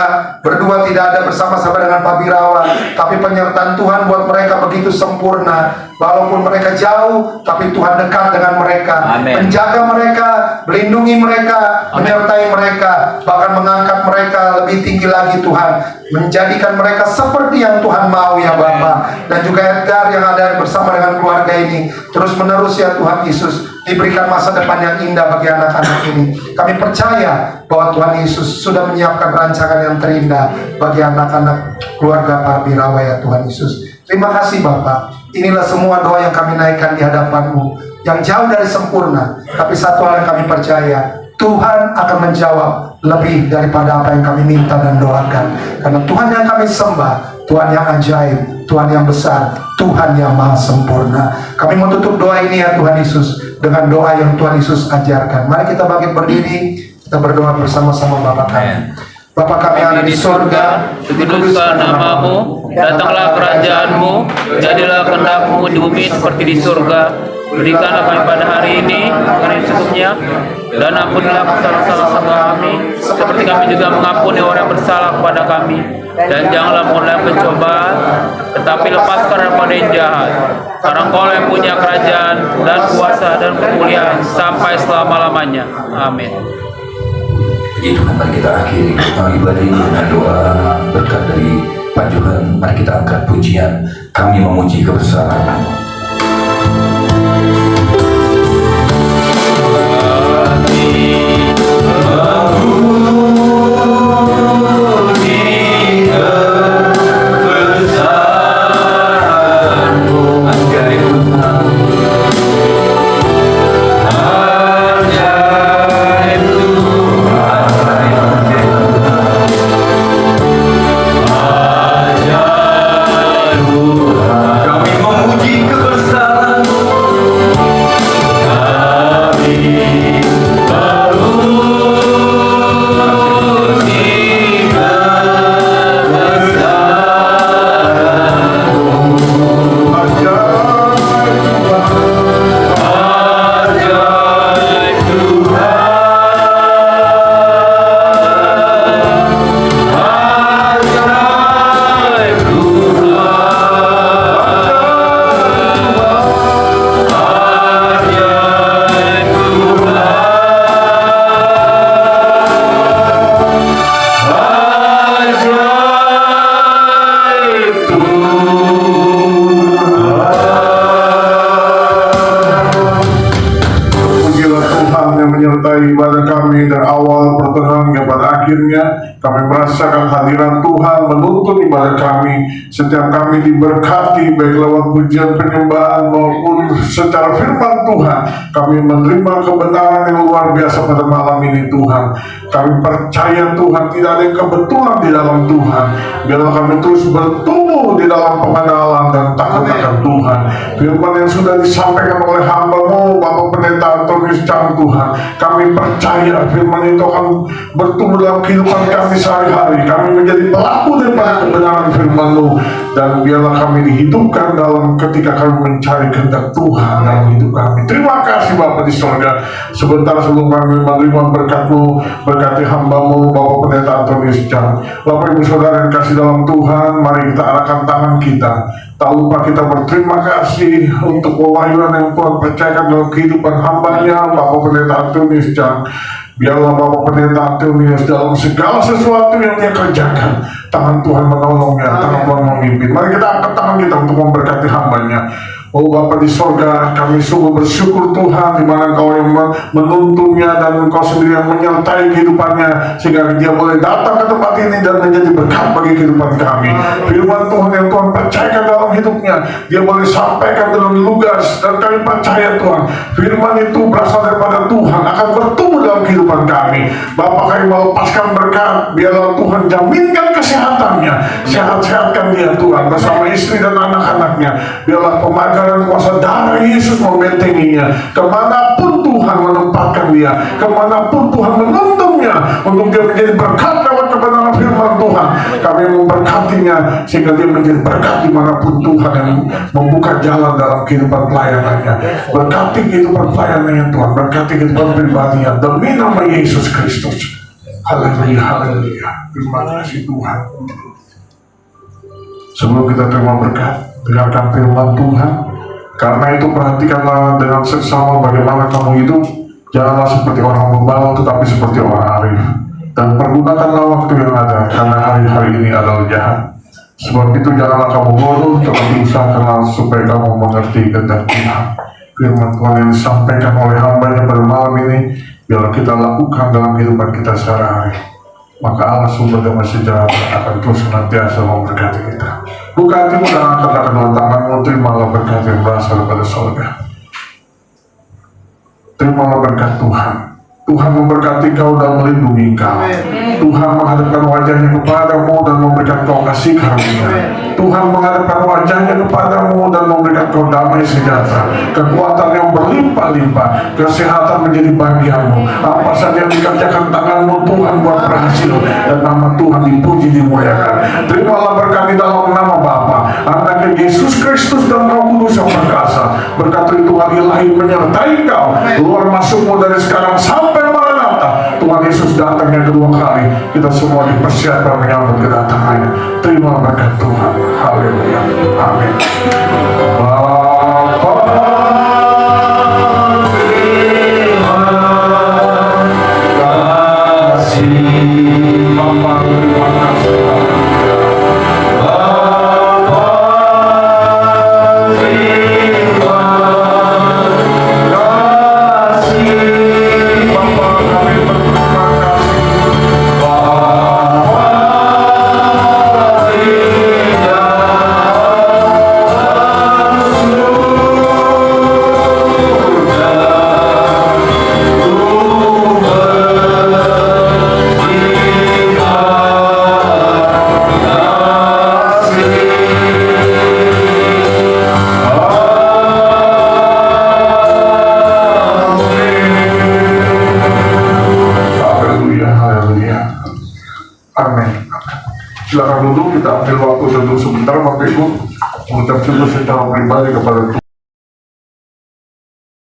berdua tidak ada bersama-sama dengan Pak Birawa, tapi penyertaan Tuhan buat mereka begitu sempurna. Walaupun mereka jauh, tapi Tuhan dekat dengan mereka. Amen. Menjaga mereka, melindungi mereka, menyertai mereka, bahkan mengangkat mereka lebih tinggi lagi Tuhan, menjadikan mereka seperti yang Tuhan mau ya Bapa. Dan juga Edgar yang ada bersama dengan keluarga ini, terus menerus ya Tuhan Yesus, diberikan masa depan yang indah bagi anak-anak ini. Kami percaya bahwa Tuhan Yesus sudah menyiapkan rancangan yang terindah bagi anak-anak keluarga Pak Birawa ya Tuhan Yesus. Terima kasih Bapak. Inilah semua doa yang kami naikkan di hadapan-Mu, yang jauh dari sempurna, tapi satu hal yang kami percaya, Tuhan akan menjawab lebih daripada apa yang kami minta dan doakan. Karena Tuhan yang kami sembah, Tuhan yang ajaib, Tuhan yang besar, Tuhan yang maha sempurna. Kami mau tutup doa ini ya Tuhan Yesus dengan doa yang Tuhan Yesus ajarkan. Mari kita bangkit berdiri, kita berdoa bersama-sama Bapa kami. Bapa kami yang ada di surga, Dikuduskan namamu, datanglah kerajaanmu, jadilah kehendak-Mu di bumi seperti di surga. Berikanlah kami pada hari ini makanan secukupnya, dan ampunilah kesalahan-kesalahan kami, seperti kami juga mengampuni orang yang bersalah kepada kami. Dan janganlah mulai pencobaan, tetapi lepaskan daripada yang jahat. Karena Engkau yang punya kerajaan dan kuasa dan kemuliaan sampai selama-lamanya. Amin. Itu mari kita akhiri ibadah ini dengan doa berkat dari Pak Johan. Mari kita angkat pujian, kami memuji kebesaran-Mu. Kami memuji kebesaran-Mu. ibadah kami dari awal, pertengahan, hingga pada akhirnya. Kami merasakan hadiran Tuhan menuntun ibadah kami. Setiap kami diberkati baik lewat pujian penyembahan maupun secara firman Tuhan. Kami menerima kebenaran yang luar biasa pada malam ini Tuhan. Kami percaya Tuhan tidak ada yang kebetulan di dalam Tuhan. Biarlah kami terus bertumbuh di dalam pengenalan dan takut akan Tuhan. Firman yang sudah disampaikan oleh hamba-Mu Bapak Pendeta Antonius Chang Tuhan, kami percaya firman itu akan bertumbuh dalam kehidupan kami sehari-hari. Kami menjadi pelaku daripada kebenaran firman-Mu, dan biarlah kami dihidupkan dalam ketika kami mencari kehendak Tuhan dalam hidup kami. Terima kasih Bapak di surga. Sebentar sebelum kami menerima berkat-Mu, berkati hamba-Mu Bapak Pendeta Antonius Chang. Bapak Ibu Saudara yang kasih dalam Tuhan, mari kita arahkan tangan kita Tak lupa kita berterima kasih untuk pewahyuan yang Tuhan percayakan dalam kehidupan hambanya, Bapak Pendeta Antonius, dan biarlah Bapak Pendeta Antonius dalam segala sesuatu yang dia kerjakan, tangan Tuhan menolongnya, tangan Tuhan memimpin. Mari kita angkat tangan kita untuk memberkati hambanya. Oh Bapa di sorga, kami sungguh bersyukur Tuhan, di mana Engkau yang menuntunnya dan Engkau sendiri yang menyertai kehidupannya, sehingga dia boleh datang ke tempat ini dan menjadi berkat bagi kehidupan kami. Firman Tuhan yang Tuhan percayakan dalam hidupnya, dia boleh sampaikan dengan lugas, dan kami percaya Tuhan, firman itu berasal daripada Tuhan, akan bertumbuh dalam kehidupan kami. Bapa, kami melepaskan berkat, biarlah Tuhan jaminkan kesehatannya, sehat-sehatkan dia Tuhan, bersama istri dan anak-anaknya. Biarlah pemagar dan kuasa darah Yesus membentenginya, kemanapun Tuhan menempatkan dia, kemanapun Tuhan menuntungnya, untuk dia menjadi berkat lewat kebenaran firman Tuhan. Kami memberkatinya sehingga dia menjadi berkat dimanapun Tuhan yang membuka jalan dalam kehidupan pelayanannya. Berkati kehidupan pelayanannya Tuhan, berkati kehidupan pribadinya, demi nama Yesus Kristus. Haleluya, haleluya. Terima kasih Tuhan. Sebelum kita terima berkat, dengarkan firman Tuhan. Karena itu perhatikanlah dengan seksama bagaimana kamu hidup. Janganlah seperti orang bebal, tetapi seperti orang arif. Dan pergunakanlah waktu yang ada, karena hari-hari ini adalah jahat. Sebab itu janganlah kamu bodoh, tetapi usahakanlah supaya kamu mengerti kehendak Tuhan. Firman Tuhan yang disampaikan oleh hambanya pada malam ini, biarlah kita lakukan dalam kehidupan kita sehari-hari. Maka Allah sumber damai sejahtera akan terus senantiasa memberkati kita. Buka hatimu dan angkatlah kedua tanganmu, terimalah berkat yang berasal daripada surga. Terimalah berkat Tuhan. Tuhan memberkati kau dan melindungi kau. Tuhan menghadapkan wajahnya kepadamu dan memberikan kau kasih karunia. Tuhan menghadapkan wajahnya kepadamu dan memberikan kau damai sejahtera, kekuatan yang berlimpah-limpah, kesehatan menjadi bagianmu. Apa saja yang dikerjakan tanganmu, Tuhan buat berhasil, dan nama Tuhan dipuji, dimuliakan. Terimalah berkat di dalam nama Bapa, Anak Yesus Kristus, dan Roh Kudus yang perkasa. Berkat itu ilahi menyertai kau, keluar masukmu dari sekarang sampai Maranatha. Tuhan Yesus datang yang kedua kali, kita semua dipersiapkan menyambut kedatangannya. Terima berkat Tuhan. Haleluya. Amin. Silakan duduk, kita ambil waktu duduk sebentar, Bapak Ibu, mengucap syukur secara pribadi kepada Tuhan.